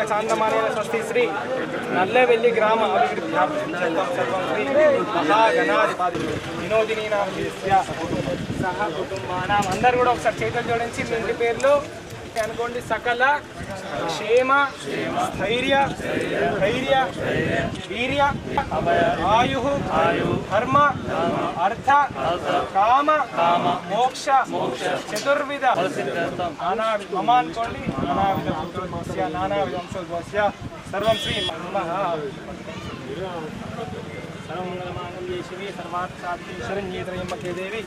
చాందమానేన స్వస్తి శ్రీ నల్లవెల్లి గ్రామ అభివృద్ధ్యార్థం సర్వం శ్రీ మహాగణాధిపతి వినోదినీనాం సహ కుటుంబానాం. అందరూ కూడా ఒకసారి చేతులు జోడించి మీ ఇంటి పేర్లు అనుకోండి. సకల క్షేమ స్థైర్య ధైర్య వీర్య ఆయు ధర్మ అర్థ కామ మోక్ష చతుర్విధ మమ అనుకోండి. నానావిధ వంశోద్భవస్య సర్వం శ్రీ సర్వమంగళమాంగళ్యే శివే సర్వార్థసాధికే శరణ్యే త్రయంబకే దేవి.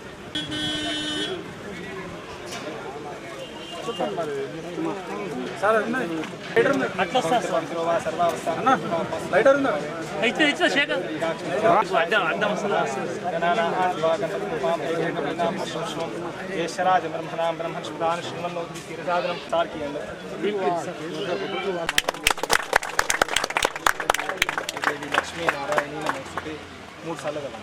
ేషరాజ బ్రహ్మణా బ్రహ్మణ శుభాన్ శ్రీమన్నోతి తీరసాదనం తార్కియండి. లక్ష్మీ నారాయణ నమస్తే 3 సార్లు కదా.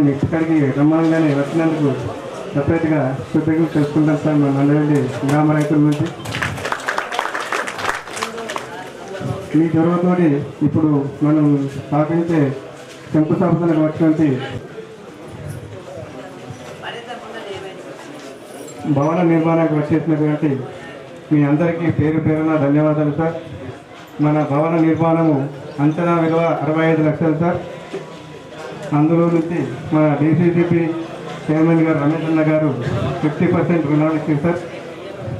మమ్మల్ని ఇక్కడికి రమ్మగానే వచ్చినందుకు సపరేట్గా కృతజ్ఞతలు తెలుసుకుంటాం సార్. మా నల్లవెల్లి గ్రామ రైతుల నుంచి మీ చొరవతోటి ఇప్పుడు మనం స్థాపించే శంకుస్థాపనకు వచ్చినటువంటి భవన నిర్మాణానికి వచ్చేసినటువంటి మీ అందరికీ పేరు పేరున ధన్యవాదాలు సార్. మన భవన నిర్మాణము అంచనా విలువ 65 లక్షలు సార్. అందులో నుంచి మన డీసీసీపీ చైర్మన్ గారు రమేష్ అన్న గారు 50% రుణాలు ఇచ్చింది సార్.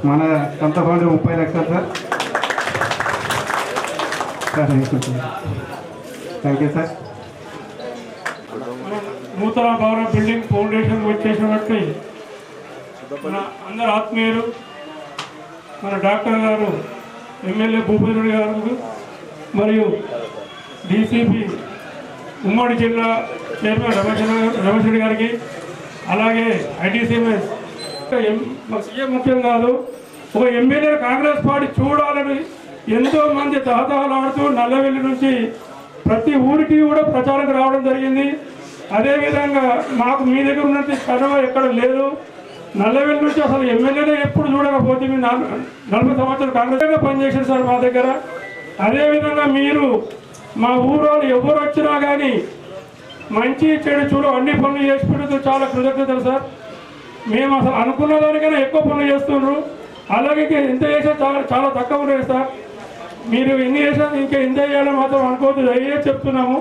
మన సొంత ఫండ్ 30 లక్షలు సార్. Thank you sir. నూతన భవన బిల్డింగ్ ఫౌండేషన్ వచ్చేసినట్టు మన అందరు ఆత్మీయులు, మన డాక్టర్ గారు, ఎమ్మెల్యే భూపేంద్రుడి గారు మరియు డీసీపీ ఉమ్మడి జిల్లా చైర్మన్ రమేష్ రెడ్డి గారికి, అలాగే ఐటీసీఎంఎస్ ముఖ్యం కాదు, ఒక ఎమ్మెల్యే కాంగ్రెస్ పార్టీ చూడాలని ఎంతోమంది తహతహలాడుతూ నల్లవెల్లి నుంచి ప్రతి ఊరికి కూడా ప్రచారం రావడం జరిగింది. అదేవిధంగా మాకు మీ దగ్గర ఉన్నట్టు కనుమ ఎక్కడ లేదు. నల్లవెల్లి నుంచి అసలు ఎమ్మెల్యేనే ఎప్పుడు చూడకపోతే మీరు 40 సంవత్సరాలు కాంగ్రెస్గా పనిచేశారు సార్ మా దగ్గర. అదేవిధంగా మీరు మా ఊరోళ్ళు ఎవరు వచ్చినా కానీ మంచి చెడు చూడు అన్ని పనులు చేసి పెడుతూ చాలా కృతజ్ఞతలు సార్. మేము అసలు అనుకున్న దానికైనా ఎక్కువ పనులు చేస్తున్నారు. అలాగే ఎంత చేసినా చాలా తక్కువ ఉన్నాయి సార్. మీరు ఎన్ని చేసినా ఇంకా ఎంత చేయాలో మాత్రం అనుకోవద్దు, దయచేసి చెప్తున్నాము.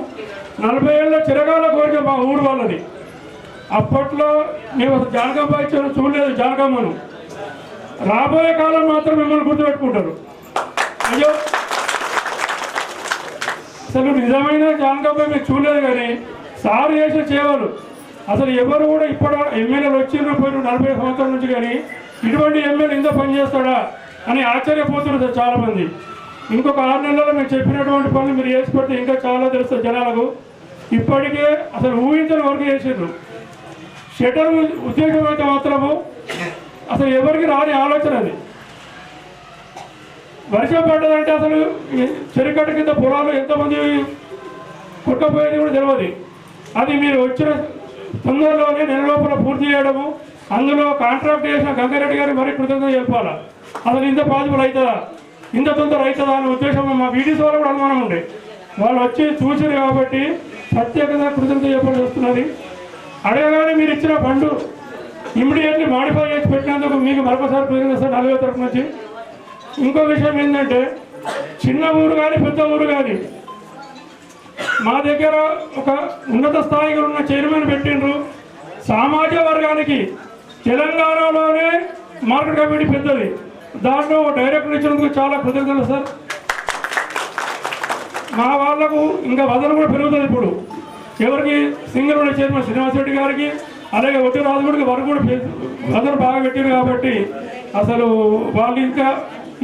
40 ఏళ్ళ చిరకాల కోరిక మా ఊరు వాళ్ళది. అప్పట్లో మేము అసలు జానకమ్మ ఇచ్చాను చూడలేదు, జానకమ్మను. రాబోయే కాలం మాత్రం మిమ్మల్ని గుర్తుపెట్టుకుంటారు. అయ్యో అసలు నిజమైన జానకమ్మ మీరు చూడలేదు, కానీ సారు చేసిన సేవలు అసలు ఎవరు కూడా ఇప్పుడు ఎమ్మెల్యేలు వచ్చిన పోయిన 40 సంవత్సరాల నుంచి కానీ ఇటువంటి ఎమ్మెల్యే ఇంత పనిచేస్తాడా అని ఆశ్చర్యపోతున్నారు సార్ చాలామంది. ఇంకొక 6 నెలల్లో మేము చెప్పినటువంటి పనులు మీరు చేసి పెడితే ఇంకా చాలా తెలుస్తుంది జనాలకు. ఇప్పటికే అసలు ఊహించని వరకు చేసిండ్రు. షటర్ ఉద్యోగం అయితే మాత్రము అసలు ఎవరికి రాని ఆలోచన అది. వర్షం పడ్డదంటే అసలు చెరుకట్ట కింద పొలాలు ఎంతమంది కుట్టపోయేది కూడా తెలియదు. అది మీరు వచ్చిన తొందరలోనే నెల లోపల పూర్తి చేయడము, అందులో కాంట్రాక్ట్ చేసిన గంగారెడ్డి గారికి మరీ కృతజ్ఞత చెప్పాలా. అసలు ఇంత పాజిబుల్ అవుతుందా, ఇంత తొందర అవుతుందా అనే ఉద్దేశం మా వీడియోస్ వాళ్ళు కూడా అనుమానం ఉండే. వాళ్ళు వచ్చి చూసారు కాబట్టి ప్రత్యేకంగా కృతజ్ఞత చెప్పాల్సి వస్తున్నది. అడగగానే మీరు ఇచ్చిన ఫండ్ ఇమ్మీడియట్లీ మాడిఫై చేసి పెట్టినందుకు మీకు మరొకసారి కృతజ్ఞత సార్ 40 తరఫు నుంచి. ఇంకో విషయం ఏంటంటే, చిన్న ఊరు కానీ పెద్ద ఊరు కానీ మా దగ్గర ఒక ఉన్నత స్థాయిగా ఉన్న చైర్మన్ పెట్టిండ్రు. సామాజిక వర్గానికి తెలంగాణలోనే మార్కెట్ కమిటీ పెద్దది, దాంట్లో డైరెక్టర్ ఇచ్చినందుకు చాలా కృతజ్ఞతలు సార్. మా వాళ్లకు ఇంకా వదలు కూడా పెరుగుతుంది. ఇప్పుడు ఎవరికి సింగర్ ఉన్న చైర్మన్ శ్రీనివాస్ రెడ్డి గారికి, అలాగే ఒట్టి రాజుగుడికి వారు కూడా వదలు బాగా పెట్టారు కాబట్టి అసలు వాళ్ళు ఇంకా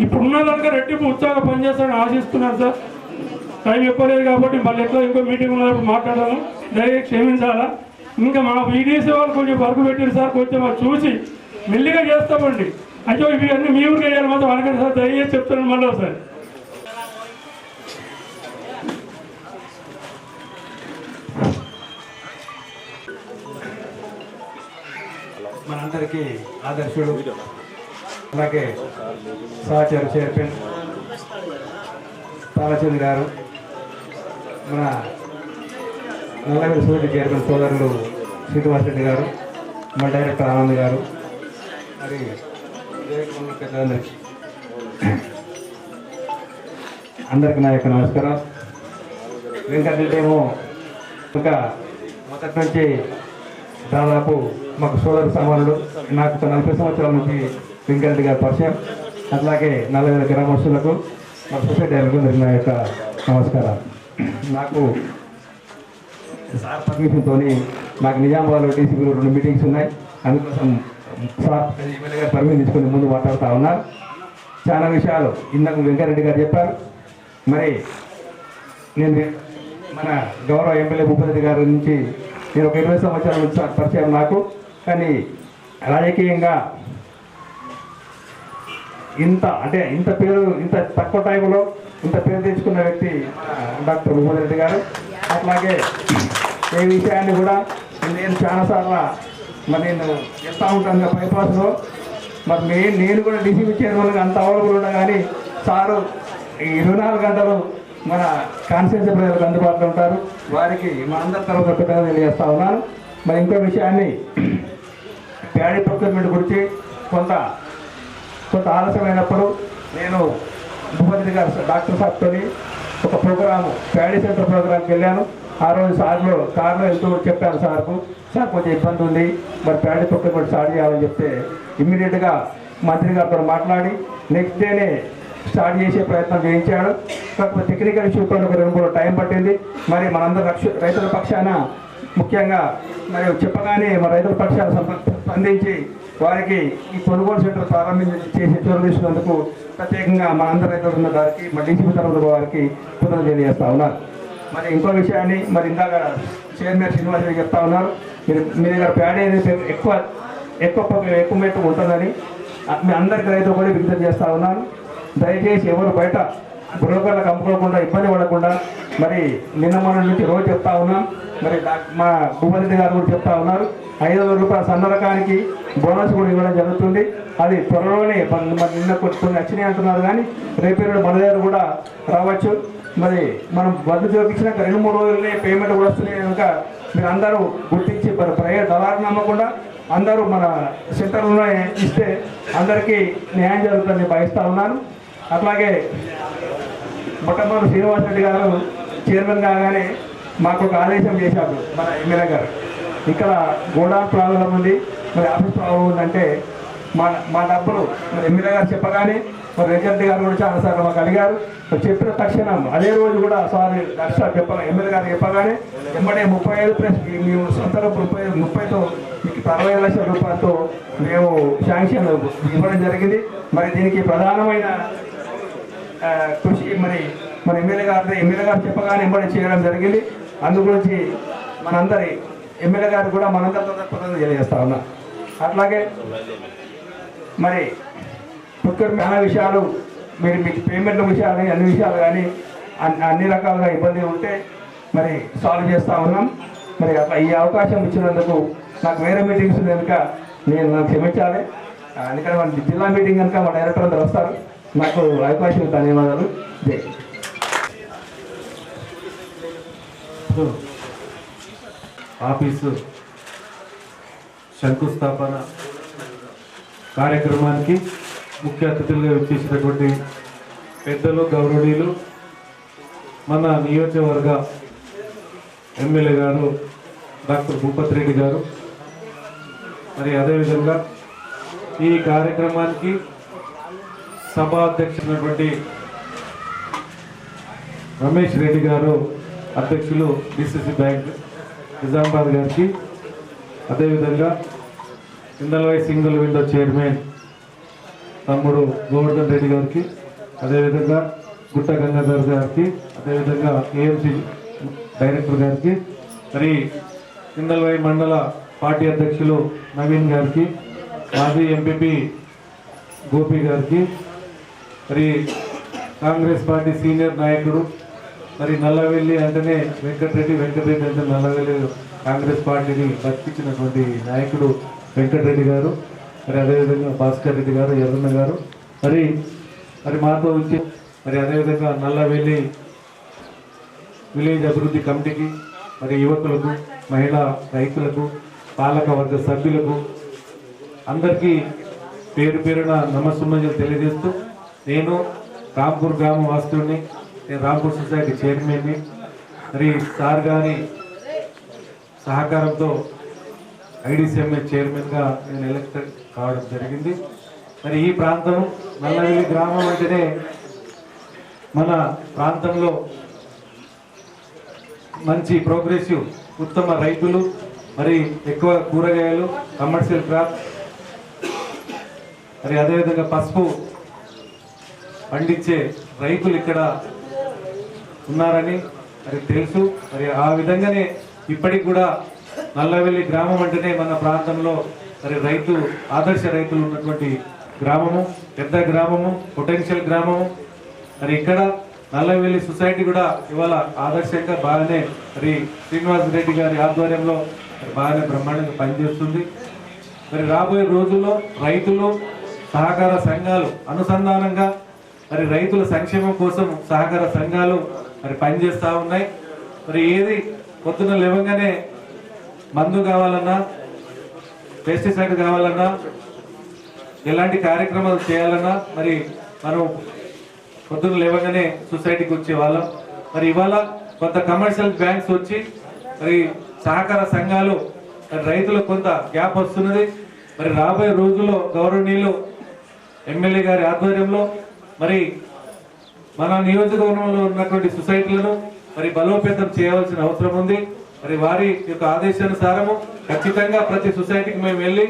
ఇప్పుడున్న దానిక రెట్టింపు ఉత్సాహంగా పనిచేస్తారని ఆశిస్తున్నారు సార్. టైం ఎక్కువ లేదు కాబట్టి మళ్ళీ ఎట్లా ఇంకో మీటింగ్ ఉన్నప్పుడు మాట్లాడాము, దయచేసి క్షమించాలా. ఇంకా మా వీడియోస్ వాళ్ళు కొంచెం వర్క్ పెట్టారు సార్, కొంచెం చూసి మెల్లిగా చేస్తామండి. అయ్యో ఇవి అన్నీ మీ ఊరికి వేయాలి మాత్రం అనకండి సార్, దయచేసి చెప్తున్నాను మళ్ళీ ఒకసారి. మనందరికీ ఆదర్శుడు, అలాగే సహచర చైర్మన్ తాళచంద్ర గారు, మన నల్లవెల్లి సొసైటీ చైర్మన్ సోదరులు శ్రీనివాస్ రెడ్డి గారు, మన డైరెక్టర్ ఆనంద్ గారు, మరి పెద్దలందరికీ అందరికీ నా యొక్క నమస్కారం. వెంకటరెడ్డి ఏమో ఇంకా మొదటి నుంచి దాదాపు మాకు సోదరు సమానుడు. నాకు 40 సంవత్సరాల నుంచి వెంకటరెడ్డి గారి పరిచయం. అట్లాగే 40 గ్రామస్తులకు మా సొసైటీ అందరికీ నా యొక్క నమస్కారం. నాకు సార్ పర్మిషన్తో నాకు నిజామాబాద్లో డీసీపీలో 2 మీటింగ్స్ ఉన్నాయి. అందుకోసం సార్ ఎమ్మెల్యే గారు పర్మిషన్ తీసుకుని ముందు మాట్లాడుతూ ఉన్నారు. చాలా విషయాలు ఇందాక వెంకటరెడ్డి గారు చెప్పారు. మరి నేను మన గౌరవ ఎమ్మెల్యే భూపతి గారి నుంచి నేను ఒక 20 సంవత్సరాల నుంచి పరిచయం నాకు. కానీ రాజకీయంగా ఇంత పేరు ఇంత తక్కువ టైంలో ఇంత పేరు తెచ్చుకున్న వ్యక్తి డాక్టర్ భూపతి రెడ్డి గారు. అట్లాగే ఏ విషయాన్ని కూడా నేను చాలాసార్లు మరి నేను వెళ్తూ ఉంటాను బైపాస్లో. మరి నేను కూడా డీసీపీ చైర్మన్గా అంత అవైలబుల్ ఉన్నా కానీ సారు ఈ 24 గంటలు మన కాన్స్టిట్యూన్సీ ప్రజలకు అందుబాటులో ఉంటారు. వారికి మనందరి తరఫున కృతజ్ఞతలు తెలియజేస్తా ఉన్నాను. మరి ఇంకో విషయాన్ని ప్యాడీ ప్రొక్యూర్మెంట్ గురించి కొంత ఆలస్యమైనప్పుడు నేను భూపతి గారు డాక్టర్ సార్తో ఒక ప్రోగ్రాము ప్యాడీ సెంటర్ ప్రోగ్రామ్కి వెళ్ళాను. ఆ రోజు కార్లో వెళ్తూ చెప్పాను సార్ కొంచెం ఇబ్బంది ఉంది, మరి ప్యాడీ ప్రొక్యూర్మెంట్ స్టార్ట్ చేయాలని చెప్తే ఇమ్మీడియట్గా మంత్రి గారితో మాట్లాడి నెక్స్ట్ డేనే స్టార్ట్ చేసే ప్రయత్నం చేయించాడు. కాకపోతే టెక్నికల్ ఇష్యూ ఒక 2-3 టైం పట్టింది. మరి మనందరూ రైతుల పక్షాన ముఖ్యంగా మరి చెప్పగానే మన రైతుల పక్షాన స్పందించి వారికి ఈ కొనుగోలు సెంటర్ చేసి చొరవ తీసుకున్నందుకు ప్రత్యేకంగా మనందరూ రైతులు ఉన్న వారికి మరి డీసీపీ తరఫున వారికి కృతజ్ఞతలు తెలియజేస్తా ఉన్నారు. మరి ఇంకో విషయాన్ని మరి ఇందాక చైర్మన్ శ్రీనివాస్ రెడ్డి చెప్తా ఉన్నారు, మీ దగ్గర ప్యాడీ అనేది ఎక్కువ మెట్టు ఉంటుందని మీ అందరికీ రైతులు కూడా విజ్ఞప్తి చేస్తూ ఉన్నాను. దయచేసి ఎవరు బయట బ్రోకర్లకు అమ్ముకోకుండా ఇబ్బంది పడకుండా మరి నిన్న మొన్న నుంచి రోజు చెప్తా ఉన్నాం. మరి మా భూపతి గారు కూడా చెప్తా ఉన్నారు 500 రూపాయల సన్న రకానికి బోనస్ కూడా ఇవ్వడం జరుగుతుంది. అది త్వరలోనే మరి నిన్న కొన్ని వచ్చినాయి అంటున్నారు కానీ రేపు మన దగ్గర కూడా రావచ్చు. మరి మనం వడ్లు చూపించినాక 2-3 రోజులనే పేమెంట్ కూడా వస్తున్నాయి కనుక మీరు అందరూ గుర్తించి మరి ప్రైవేట్ దళారులు నమ్మకుండా అందరూ మన సెంటర్లోనే ఇస్తే అందరికీ న్యాయం జరుగుతుందని భావిస్తూ ఉన్నాను. అట్లాగే మొట్టమొదటి శ్రీనివాస్ రెడ్డి గారు చైర్మన్ కాగానే మాకు ఒక ఆదేశం చేశారు మన ఎమ్మెల్యే గారు, ఇక్కడ గోడౌన్ ప్రాబ్లం ఉంది, మరి ఆఫీస్ ప్రాబ్లం ఉందంటే మా డబ్బులు మరి ఎమ్మెల్యే గారు చెప్పగానే మరి రెడ్డి గారు కూడా చాలాసార్లు మాకు అడిగారు. చెప్పిన తక్షణం అదే రోజు కూడా సారీ ఎమ్మెల్యే గారు చెప్పగానే వెంబడే 35+ మేము సొంత 30తో మీకు 60 లక్షల రూపాయలతో మేము శాంక్షన్ ఇవ్వడం జరిగింది. మరి దీనికి ప్రధానమైన కృషి మరి మన ఎమ్మెల్యే గారు చెప్పగానే వెంబడి చేయడం జరిగింది. అందుగురించి మనందరి ఎమ్మెల్యే గారు కూడా మనందరితో కృతజ్ఞతలు తెలియజేస్తా ఉన్నా. అట్లాగే మరి చాలా విషయాలు మీకు పేమెంట్ల విషయాలు కానీ అన్ని విషయాలు కానీ అన్ని రకాలుగా ఇబ్బంది ఉంటే మరి సాల్వ్ చేస్తూ ఉన్నాం. మరి అట్లా ఈ అవకాశం ఇచ్చినందుకు నాకు వేరే మీటింగ్స్ కనుక నాకు క్షమించాలి. ఎందుకంటే మన జిల్లా మీటింగ్ కనుక మా డైరెక్టర్ అందరూ వస్తారు. నాకు అవకాశం ధన్యవాదాలు. జై ఆఫీసు శంకుస్థాపన కార్యక్రమానికి ముఖ్య అతిథులుగా వచ్చేసినటువంటి పెద్దలు గౌరవనీయులు మన నియోజకవర్గ ఎమ్మెల్యే గారు డాక్టర్ భూపతి రెడ్డి గారు, మరి అదేవిధంగా ఈ కార్యక్రమానికి సభా అధ్యక్షులైనటువంటి రమేష్ రెడ్డి గారు, అధ్యక్షులు డిసిసి బ్యాంక్ నిజామాబాద్ గారికి, అదేవిధంగా ఇందల్వై సింగిల్ విండో చైర్మన్ తమ్ముడు గోవర్ధన్ రెడ్డి గారికి, అదేవిధంగా గుట్ట గంగాధర్ గారికి, అదేవిధంగా ఏఎంసీ డైరెక్టర్ గారికి, మరి ఇందల్వై మండల పార్టీ అధ్యక్షులు నవీన్ గారికి, మాజీ ఎంపీపీ గోపి గారికి, మరి కాంగ్రెస్ పార్టీ సీనియర్ నాయకుడు మరి నల్లవెల్లి అంటేనే వెంకటరెడ్డి అంటే నల్లవెల్లి కాంగ్రెస్ పార్టీని బతికించినటువంటి నాయకుడు వెంకటరెడ్డి గారు, మరి అదేవిధంగా భాస్కర్ రెడ్డి గారు, ఎర్రన్న గారు, మరి మాతో వచ్చి మరి అదేవిధంగా నల్లవెల్లి విలేజ్ అభివృద్ధి కమిటీకి, మరి యువకులకు, మహిళా రైతులకు, పాలక వర్గ సభ్యులకు అందరికీ పేరు పేరున నమస్సుమని తెలియజేస్తూ, నేను రాంపూర్ గ్రామ వాస్తువుని, నేను రాంపూర్ సొసైటీ చైర్మన్ని, మరి సార్ గారి సహకారంతో ఐడిసిఎంఏ చైర్మన్గా నేను ఎలక్ట్ కావడం జరిగింది. మరి ఈ ప్రాంతం నల్లవెల్లి గ్రామం అంటేనే మన ప్రాంతంలో మంచి ప్రోగ్రెసివ్ ఉత్తమ రైతులు, మరి ఎక్కువ కూరగాయలు, కమర్షియల్ క్రాప్, మరి అదేవిధంగా పసుపు పండించే రైతులు ఇక్కడ ఉన్నారని మరి తెలుసు. మరి ఆ విధంగానే ఇప్పటికి కూడా నల్లవెల్లి గ్రామం అంటేనే మన ప్రాంతంలో మరి ఆదర్శ రైతులు ఉన్నటువంటి గ్రామము, పెద్ద గ్రామము, పొటెన్షియల్ గ్రామము. మరి ఇక్కడ నల్లవెల్లి సొసైటీ కూడా ఇవాళ ఆదర్శంగా బాగానే మరి శ్రీనివాస్ రెడ్డి గారి ఆధ్వర్యంలో బాగానే బ్రహ్మాండంగా పనిచేస్తుంది. మరి రాబోయే రోజుల్లో రైతులు సహకార సంఘాలు అనుసంధానంగా మరి రైతుల సంక్షేమం కోసం సహకార సంఘాలు మరి పనిచేస్తూ ఉన్నాయి. మరి ఏది పొద్దున లేవగానే మందు కావాలన్నా, పెస్టిసైడ్ కావాలన్నా, ఎలాంటి కార్యక్రమాలు చేయాలన్నా మరి మనం పొద్దున లేవగానే సొసైటీకి వచ్చేవాళ్ళం. మరి ఇవాళ కొంత కమర్షియల్ బ్యాంక్స్ వచ్చి మరి సహకార సంఘాలు రైతులకు కొంత గ్యాప్ వస్తున్నది. మరి రాబోయే రోజుల్లో గౌరవనీయులు ఎమ్మెల్యే గారి ఆధ్వర్యంలో మరి మన నియోజకవర్గంలో ఉన్నటువంటి సొసైటీలను మరి బలోపేతం చేయవలసిన అవసరం ఉంది. మరి వారి యొక్క ఆదేశానుసారము ఖచ్చితంగా ప్రతి సొసైటీకి మేము వెళ్ళి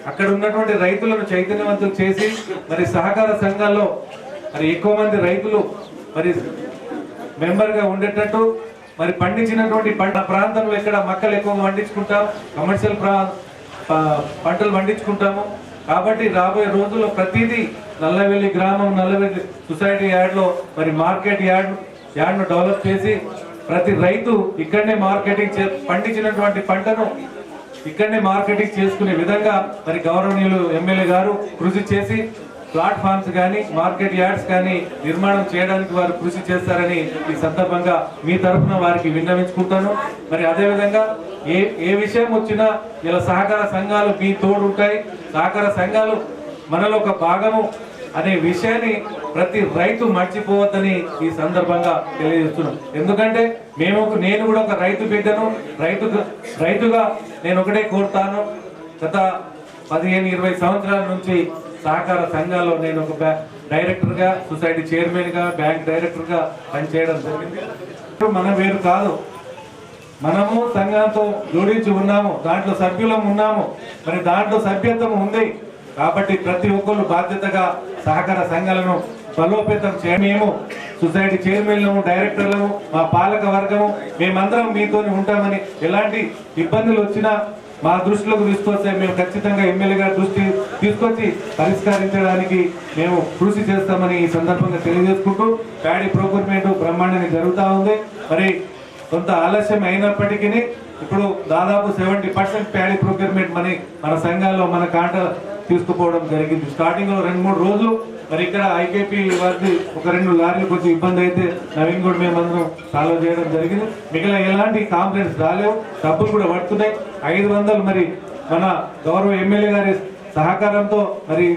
అక్కడ ఉన్నటువంటి రైతులను చైతన్యవంతులు చేసి మరి సహకార సంఘాల్లో మరి ఎక్కువ మంది రైతులు మరి మెంబర్గా ఉండేటట్టు మరి పండించినటువంటి పంట ప్రాంతంలో ఎక్కడ మక్కలు ఎక్కువగా పండించుకుంటాం, కమర్షియల్ పంటలు పండించుకుంటాము. కాబట్టి రాబోయే రోజుల్లో ప్రతిదీ నల్లవెల్లి గ్రామం, నల్లవెల్లి సొసైటీ యార్డ్లో మరి మార్కెట్ యార్డ్ను డెవలప్ చేసి ప్రతి రైతు ఇక్కడనే మార్కెటింగ్ పండించినటువంటి పంటను ఇక్కడనే మార్కెటింగ్ చేసుకునే విధంగా మరి గౌరవనీయులు ఎమ్మెల్యే గారు కృషి చేసి ప్లాట్ఫామ్స్ కానీ మార్కెట్ యార్డ్స్ కానీ నిర్మాణం చేయడానికి వారు కృషి చేస్తారని ఈ సందర్భంగా మీ తరఫున వారికి విన్నవించుకుంటాను. మరి అదేవిధంగా ఏ విషయం వచ్చినా ఇలా సహకార సంఘాలు మీ తోడు ఉంటాయి. సహకార సంఘాలు మనలో ఒక భాగము అనే విషయాన్ని ప్రతి రైతు మర్చిపోవద్దని ఈ సందర్భంగా తెలియజేస్తున్నాం. ఎందుకంటే నేను కూడా ఒక రైతు బిడ్డను, రైతుగా నేను ఒకటే కోరుతాను. గత 15-20 సంవత్సరాల నుంచి సహకార సంఘాల్లో నేను ఒక డైరెక్టర్గా, సొసైటీ చైర్మన్గా, బ్యాంక్ డైరెక్టర్గా పనిచేయడం జరిగింది. మనం వేరు కాదు, మనము సంఘంతో జోడించి ఉన్నాము, దాంట్లో సభ్యులం ఉన్నాము, మరి దాంట్లో సభ్యత్వం ఉంది. కాబట్టి ప్రతి ఒక్కరు బాధ్యతగా సహకార సంఘాలను బలోపేతం చేయ మేము సొసైటీ చైర్మన్లము, డైరెక్టర్లము, మా పాలక వర్గము మేమందరం మీతోనే ఉంటామని ఎలాంటి ఇబ్బందులు వచ్చినా మా దృష్టిలోకి తీసుకొస్తే మేము ఖచ్చితంగా ఎమ్మెల్యే గారి దృష్టి తీసుకొచ్చి పరిష్కరించడానికి మేము కృషి చేస్తామని ఈ సందర్భంగా తెలియజేసుకుంటూ ప్యాడీ ప్రొక్యూర్మెంట్ బ్రహ్మాండంగా జరుగుతూ ఉంది. మరి కొంత ఆలస్యం అయినప్పటికీ ఇప్పుడు దాదాపు 70% ప్యాడీ ప్రొక్యూర్మెంట్ మన సంఘాల్లో మన కాంట తీసుకుపోవడం జరిగింది. స్టార్టింగ్ లో 2-3 రోజులు మరి ఇక్కడ ఐకేపీ వారికి ఒక 2 లారీలు కొంచెం ఇబ్బంది అయితే నవీన్ కూడా మేమందరం సాల్వ్ చేయడం జరిగింది. మిగిలిన ఎలాంటి కాంప్లైంట్స్ రాలేవు, డబ్బులు కూడా పడుతున్నాయి. 500 మరి మన గౌరవ ఎమ్మెల్యే గారి సహకారంతో మరి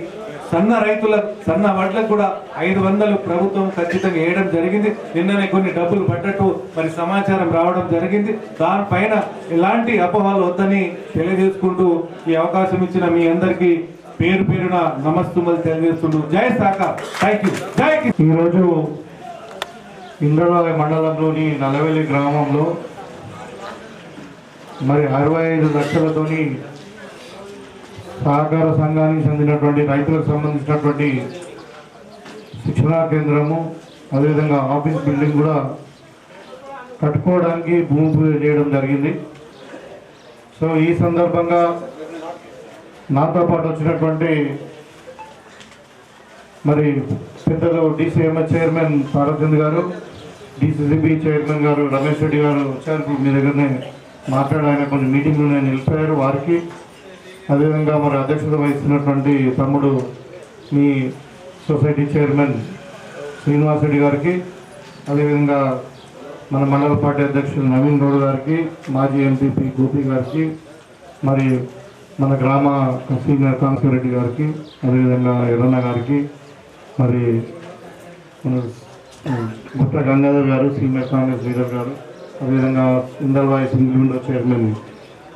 సన్న వడ్లకు కూడా 500 ప్రభుత్వం ఖచ్చితంగా వేయడం జరిగింది. నిన్ననే కొన్ని డబ్బులు పడ్డట్టు మరి సమాచారం రావడం జరిగింది. దానిపైన ఎలాంటి అపోహలు వద్దని తెలియజేసుకుంటూ ఈ అవకాశం ఇచ్చిన మీ అందరికీ పేరు పేరున నమస్తుమలు తెలియజేస్తుంటూ జై సహకార్. Thank you. జై ఈరోజు ఇంద్రవాయ మండలంలోని నల్లవెల్లి గ్రామంలో మరి 65 లక్షలతోని సహకార సంఘానికి చెందినటువంటి రైతులకు సంబంధించినటువంటి శిక్షణా కేంద్రము, అదేవిధంగా ఆఫీస్ బిల్డింగ్ కూడా కట్టుకోవడానికి భూమి పూజ చేయడం జరిగింది. సో ఈ సందర్భంగా నాతో పాటు వచ్చినటువంటి మరి పెద్దలు డిసిఎంఎస్ చైర్మన్ తారచంద్ గారు, డిసిసిబి చైర్మన్ గారు రమేష్ రెడ్డి గారు వచ్చారు. మీ దగ్గరనే మాట్లాడాలని కొన్ని మీటింగ్లోనే నిలిపారు. వారికి అదేవిధంగా మరి అధ్యక్షత వహిస్తున్నటువంటి తమ్ముడు మీ సొసైటీ చైర్మన్ శ్రీనివాస్ రెడ్డి గారికి, అదేవిధంగా మన మండల పార్టీ అధ్యక్షులు నవీన్ గౌడ్ గారికి, మాజీ ఎంపీపీ గోపి గారికి, మరి మన గ్రామ సీనియర్ కాంగ్రెస్ రెడ్డి గారికి, అదేవిధంగా ఎర్రన్న గారికి, మరి మన గుట్ట గంగాధర్ గారు సీనియర్ కాంగ్రెస్ లీడర్ గారు, అదేవిధంగా ఇందర్వాయి సింగిల్ విండో చైర్మన్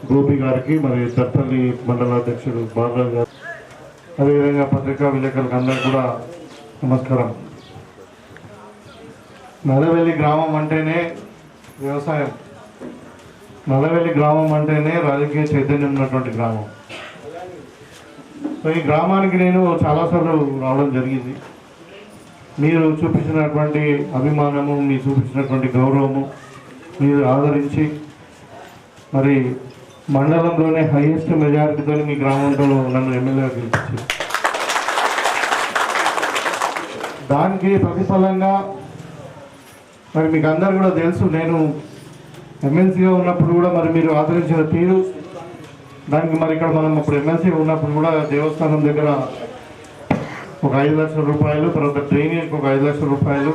గోపి గారికి, మరి చర్పల్లి మండల అధ్యక్షుడు బాలరాజు గారు, అదేవిధంగా పత్రికా విలేకరులకు అందరూ కూడా నమస్కారం. నల్లవెల్లి గ్రామం అంటేనే వ్యవసాయం, నల్లవెల్లి గ్రామం అంటేనే రాజకీయ చైతన్యం ఉన్నటువంటి గ్రామం. సో ఈ గ్రామానికి నేను చాలాసార్లు రావడం జరిగింది. మీరు చూపించినటువంటి అభిమానము, మీరు చూపించినటువంటి గౌరవము, మీరు ఆదరించి మరి మండలంలోనే హైయెస్ట్ మెజారిటీతో మీ గ్రామంలో నన్ను ఎమ్మెల్యేగా గెలిపించారు. దానికి ప్రతిఫలంగా మరి మీకు అందరు కూడా తెలుసు, నేను ఎమ్మెల్సీగా ఉన్నప్పుడు కూడా మరి మీరు ఆదరించిన తీరు, దానికి మరి ఇక్కడ మనం ఇప్పుడు ఎమ్మెల్సీ ఉన్నప్పుడు కూడా దేవస్థానం దగ్గర ఒక 5 లక్షల రూపాయలు, తర్వాత డ్రైనేజ్కి ఒక 5 లక్షల రూపాయలు,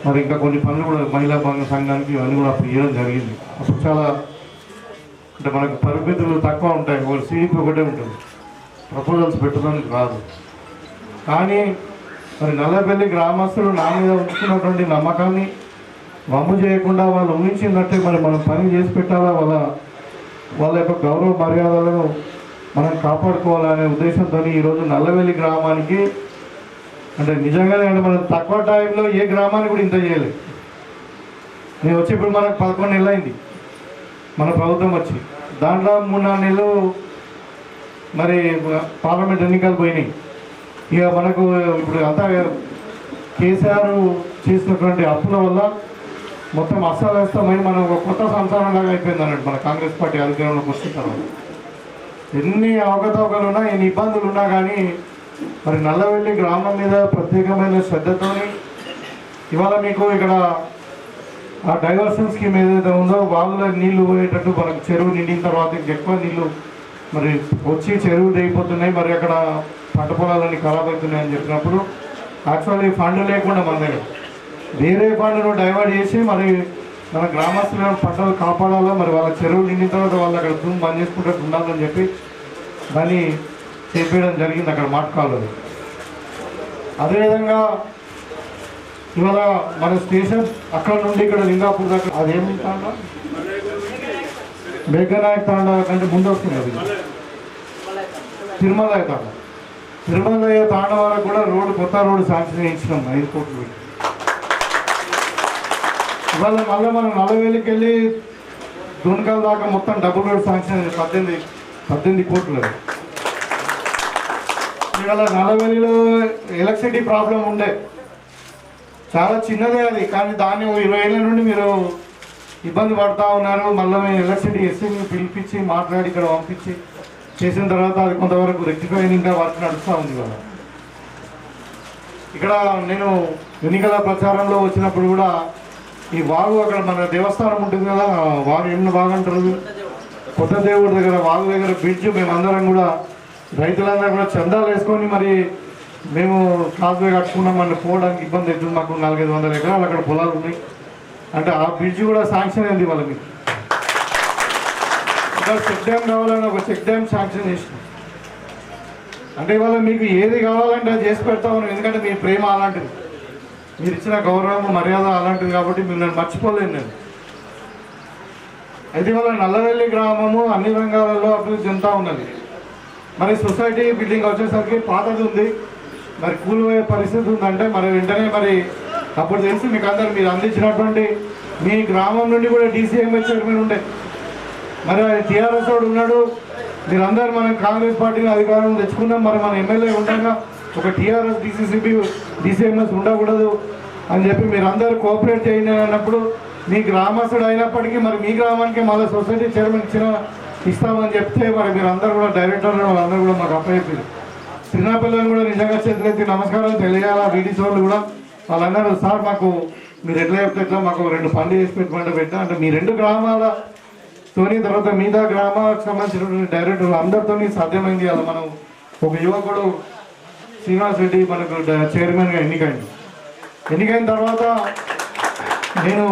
మరి ఇంకా కొన్ని పనులు కూడా మహిళా సంఘానికి ఇవన్నీ కూడా అప్పుడు ఇవ్వడం జరిగింది. అప్పుడు చాలా అంటే మనకు పరిమితులు తక్కువ ఉంటాయి, ఒక సీడీపీ ఒకటే ఉంటుంది, ప్రపోజల్స్ పెట్టడానికి రాదు. కానీ మరి నల్లబెల్లి గ్రామస్తులు నా మీద ఉంచుకున్నటువంటి నమ్మకాన్ని వమ్ము చేయకుండా వాళ్ళు ఊహించినట్టే మరి మనం పని చేసి పెట్టాలా, వాళ్ళ యొక్క గౌరవ మర్యాదలను మనం కాపాడుకోవాలనే ఉద్దేశంతో ఈరోజు నల్లబెల్లి గ్రామానికి అంటే నిజంగానే అంటే మనం తక్కువ టైంలో ఏ గ్రామానికి కూడా ఇంత చేయలేదు. నేను వచ్చి ఇప్పుడు మనకు 11 నెలలు అయింది మన ప్రభుత్వం వచ్చి, దాంట్లో 3-4 నెలలు మరి పార్లమెంట్ ఎన్నికలు పోయినాయి. ఇక మనకు ఇప్పుడు అంతా కేసీఆర్ చేసినటువంటి అప్పుల వల్ల మొత్తం అస్తవ్యస్తమై మనం ఒక కొత్త సంసారంలాగా అయిపోయింది అన్నట్టు. మన కాంగ్రెస్ పార్టీ అధికారంలోకి వచ్చిన తర్వాత ఎన్ని అవకతవకలు ఉన్నా, ఎన్ని ఇబ్బందులు ఉన్నా కానీ మరి నల్లబెల్లి గ్రామం మీద ప్రత్యేకమైన శ్రద్ధతోని ఇవాళ మీకు ఇక్కడ ఆ డైవర్షన్ స్కీమ్ ఏదైతే ఉందో వాళ్ళ నీళ్లు పోయేటట్టు మనకు చెరువు నిండిన తర్వాత ఎక్కువ నీళ్లు మరి వచ్చి చెరువు దిగిపోతున్నాయి, మరి అక్కడ పంట పొలాలన్నీ ఖరాబ్ అవుతున్నాయి అని చెప్పినప్పుడు యాక్చువల్లీ ఫండ్ లేకుండా మన దగ్గర వేరే ఫండ్ను డైవర్ట్ చేసి మరి మన గ్రామస్తుల పంటలు కాపాడాలా, మరి వాళ్ళ చెరువులు నిండిన తర్వాత వాళ్ళు అక్కడ భూమి బంద్ చేసుకుంటూ ఉండాలని చెప్పి దాన్ని చేపేయడం జరిగింది అక్కడ మాటకాలు. అదేవిధంగా ఇవాళ మన స్టేషన్ అక్కడ నుండి ఇక్కడ లింగాపూర్ దాకా అదేమి తాండా మేఘనాయక్ తాండా కంటే ముందు వస్తుంది, అది తిరుమలయ్య తాండా. తిరుమలయ్య తాండా వరకు కూడా కొత్త రోడ్డు శాంక్షన్ చేయించినాం 5 కోట్లు పెట్టి. ఇవాళ మళ్ళీ మనం నల్లబెల్లికి వెళ్ళి దున్కల్ దాకా మొత్తం డబుల్ రోడ్ శాంక్షన్ 18 కోట్లు. ఇవాళ నల్లబెల్లిలో ఎలక్ట్రిసిటీ ప్రాబ్లం ఉండే, చాలా చిన్నదే అది, కానీ దాన్ని 20 ఏళ్ళ నుండి మీరు ఇబ్బంది పడుతూ ఉన్నారు. మళ్ళీ మేము ఎలక్ట్రిసిటీ ఎస్సీని పిలిపించి మాట్లాడి ఇక్కడ పంపించి చేసిన తర్వాత అది కొంతవరకు రెక్టిఫై ఇంకా వర్క్ నడుస్తూ ఉంది. ఇవాళ ఇక్కడ నేను ఎన్నికల ప్రచారంలో వచ్చినప్పుడు కూడా ఈ వాగు అక్కడ మన దేవస్థానం ఉంటుంది కదా, వాగు ఏమన్నా బాగా అంటారు, కొత్త దేవుడి దగ్గర వాగు దగ్గర బ్రిడ్జ్ మేమందరం కూడా రైతులందరూ కూడా చందాలు వేసుకొని మరి మేము కాజ్వే కట్టుకున్నాం అంటే పోవడానికి ఇబ్బంది అవుతుంది. మాకు 400-500 ఎకరాలు అక్కడ పొలాలు ఉన్నాయి అంటే ఆ బ్రిడ్జ్ కూడా శాంక్షన్ అయింది వాళ్ళకి. ఇక్కడ చెక్ డ్యామ్ కావాలని ఒక చెక్ డ్యామ్ శాంక్షన్ చేసినాం. అంటే ఇవాళ మీకు ఏది కావాలంటే అది చేసి పెడతా ఉన్నాం, ఎందుకంటే మీ ప్రేమ అలాంటిది, మీరు ఇచ్చిన గౌరవం మర్యాద అలాంటిది కాబట్టి మిమ్మల్ని మర్చిపోలేను నేను. అయితే ఇవాళ నల్లబెల్లి గ్రామము అన్ని రంగాలలో అభివృద్ధి చెందుతూ ఉన్నది. మరి సొసైటీ బిల్డింగ్ వచ్చేసరికి పాతది ఉంది, మరి కూలిపోయే పరిస్థితి ఉందంటే మరి వెంటనే మరి అప్పుడు తెలిసి మీకు అందరు మీరు అందించినటువంటి మీ గ్రామం నుండి కూడా డీసీఎంఎస్ చైర్మన్ ఉండే, మరి టీఆర్ఎస్ వాడు ఉన్నాడు, మీరందరూ మనం కాంగ్రెస్ పార్టీని అధికారం తెచ్చుకున్నాం, మరి మన ఎమ్మెల్యే ఉండగా ఒక టీఆర్ఎస్ డీసీసీబీ డీసీఎంఎస్ ఉండకూడదు అని చెప్పి మీరందరూ కోఆపరేట్ చేయండి అన్నప్పుడు మీ గ్రామస్తుడు అయినప్పటికీ మరి మీ గ్రామానికి మళ్ళీ సొసైటీ చైర్మన్ ఇస్తామని చెప్తే మరి మీరు అందరూ కూడా డైరెక్టర్లు వాళ్ళందరూ కూడా మాకు అప్పచెప్పారు. చిన్నపిల్లలు కూడా నిజంగా చేతులెత్తి నమస్కారాలు తెలియాలి. వీడియోస్ వాళ్ళు కూడా వాళ్ళందరూ సార్ మాకు మీరు ఎట్లా చెప్తే ఎట్లా మాకు 2 పనులు చేసి పెట్టా అంటే మీ 2 గ్రామాలతోని తర్వాత మిగతా గ్రామాలకు సంబంధించినటువంటి డైరెక్టర్లు అందరితో సాధ్యమైంది. అలా మనం ఒక యువకుడు శ్రీనివాస్ రెడ్డి మనకు చైర్మన్గా ఎన్నికైన తర్వాత నేను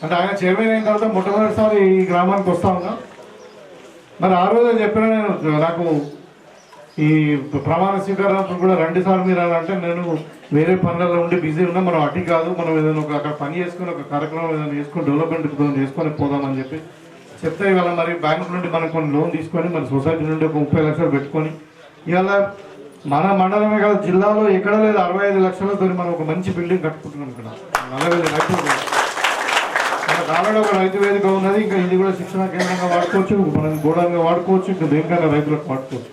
అంటే ఆయన చైర్మన్ అయిన తర్వాత మొట్టమొదటిసారి ఈ గ్రామానికి వస్తా ఉన్నా. మరి ఆ రోజు చెప్పిన నేను నాకు ఈ ప్రమాణ స్వీకారం కూడా 2 సార్లు మీరు అంటే నేను వేరే పనులలో ఉండి బిజీ ఉన్నా, మనం అటు కాదు మనం ఏదైనా అక్కడ పని చేసుకుని ఒక కార్యక్రమం ఏదైనా చేసుకుని డెవలప్మెంట్ చేసుకొని పోదామని చెప్పి చెప్తే ఇవాళ మరి బ్యాంకు నుండి మనం కొన్ని లోన్ తీసుకొని మన సొసైటీ నుండి ఒక 30 లక్షలు పెట్టుకొని ఇవాళ మన మండలమే కాదు జిల్లాలో ఎక్కడ లేదు 65 లక్షలతో మనం ఒక మంచి బిల్డింగ్ కట్టుకుంటున్నాం. ఇక్కడ 40 లక్షలు మన కాలంలో ఒక రైతు వేదిక ఉన్నది, ఇంకా ఇది కూడా శిక్షణ కేంద్రంగా వాడుకోవచ్చు, మనం గోడంగా వాడుకోవచ్చు, ఇంకా దేనికైనా రైతులకు వాడుకోవచ్చు.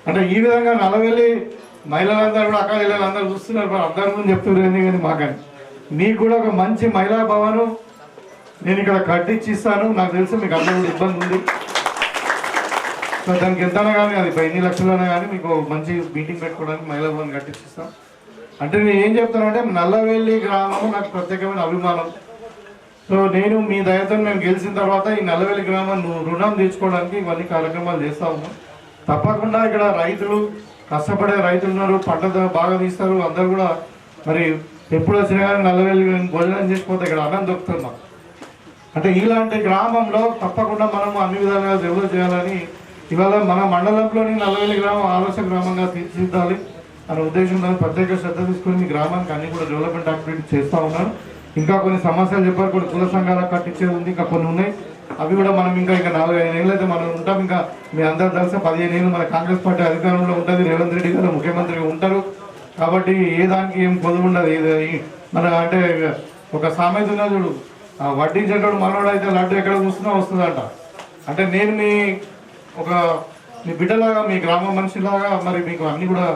అంటే ఈ విధంగా నల్లబెల్లి మహిళలందరూ కూడా అక్క జిల్లాలందరూ చూస్తున్నారు, మరి అందరి ముందు చెప్తున్నారు కానీ మాకని మీకు కూడా ఒక మంచి మహిళా భవనం నేను ఇక్కడ కట్టించిస్తాను. నాకు తెలిసి మీకు అందరూ కూడా ఇబ్బంది ఉంది, సో దానికి ఎంతైనా కానీ అది 10 లక్షలైనా కానీ మీకు మంచి మీటింగ్ పెట్టుకోవడానికి మహిళా భవన్ కట్టించిస్తాం. అంటే నేను ఏం చెప్తానంటే నల్లబెల్లి గ్రామము నాకు ప్రత్యేకమైన అభిమానం. సో నేను మీ దయతో మేము గెలిచిన తర్వాత ఈ నల్లవెల్లి గ్రామం రుణం తీర్చుకోవడానికి ఇవన్నీ కార్యక్రమాలు చేస్తూ ఉన్నాం. తప్పకుండా ఇక్కడ రైతులు కష్టపడే రైతులు ఉన్నారు, పంట బాగా తీస్తారు. అందరు కూడా మరి ఎప్పుడు వచ్చినా కానీ నల్లవెల్లి భోజనం చేసిపోతే ఇక్కడ అన్నం దొరుకుతున్నాం. అంటే ఇలాంటి గ్రామంలో తప్పకుండా మనం అన్ని విధాలుగా డెవలప్ చేయాలని ఇవాళ మన మండలంలోని నల్లవెల్లి గ్రామం ఆదర్శ గ్రామంగా తీర్చిదిద్దాలి అనే ఉద్దేశంతో ప్రత్యేక శ్రద్ధ తీసుకుని మీ గ్రామానికి అన్ని కూడా డెవలప్మెంట్ యాక్టివిటీస్ చేస్తూ ఉన్నారు. ఇంకా కొన్ని సమస్యలు చెప్పారు, కొన్ని కుల సంఘాలకు కట్టించేది ఉంది, ఇంకా కొన్ని ఉన్నాయి. అవి కూడా మనం ఇంకా 4-5 ఏళ్ళు అయితే మనం ఉంటాం. ఇంకా మీ అందరు తెలిసి 15 ఏళ్ళు మన కాంగ్రెస్ పార్టీ అధికారంలో ఉంటుంది. రేవంత్ రెడ్డి గారు ముఖ్యమంత్రిగా ఉంటారు. కాబట్టి ఏ దానికి ఏం పొదుపు ఉండదు. మన అంటే ఒక సామెత ఉన్న చూడు, వడ్డించేటోడు మనోడు అయితే లడ్డు ఎక్కడ చూస్తున్నా వస్తుందంట. అంటే నేను మీ బిడ్డలాగా, మీ గ్రామ మనిషిలాగా మరి మీకు అన్ని కూడా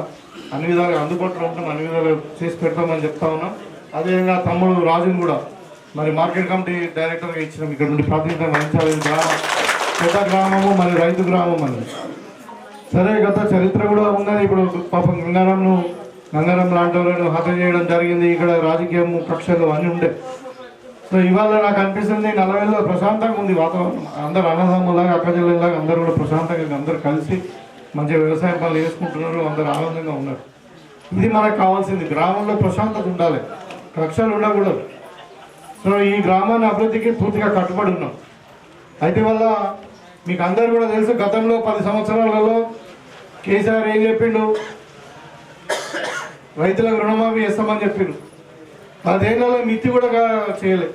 అన్ని విధాలుగా అందుబాటులో ఉంటాం, అన్ని విధాలుగా చేసి పెడతామని చెప్తా ఉన్నాం. అదేవిధంగా తమ్ముడు రాజుని కూడా మరి మార్కెట్ కమిటీ డైరెక్టర్గా ఇచ్చినాం. ఇక్కడ నుండి ప్రాతినిధ్యం వహించాలి. గ్రామం పెద్ద గ్రామము, మరి రైతు గ్రామం అని సరే. గత చరిత్ర కూడా ఉన్నది. ఇప్పుడు పాపం గంగారం లాంటి వాళ్ళను హత్య చేయడం జరిగింది. ఇక్కడ రాజకీయం కక్షలు అన్నీ ఉండే. సో ఇవాళ నాకు అనిపిస్తుంది నల్లవెల్లిలో ప్రశాంతంగా ఉంది వాతావరణం. అందరు అన్నదమ్ములాగా, అక్కచెల్లెల్లాగా అందరూ కూడా ప్రశాంతంగా అందరూ కలిసి మంచిగా వ్యవసాయం పనులు చేసుకుంటున్నారు. అందరూ ఆనందంగా ఉన్నారు. ఇది మనకు కావాల్సింది. గ్రామంలో ప్రశాంతత ఉండాలి, కక్షలు ఉండకూడదు. సో ఈ గ్రామాన్ని అభివృద్ధికి పూర్తిగా కట్టుబడి ఉన్నాం. అయితే వల్ల మీకు అందరూ కూడా తెలుసు, గతంలో 10 సంవత్సరాలలో కేసీఆర్ ఏం చెప్పిండు, రైతులకు రుణమాఫీ చేస్తామని చెప్పిండు. 10 ఏళ్ళలో మిత్తి కూడా చేయలే.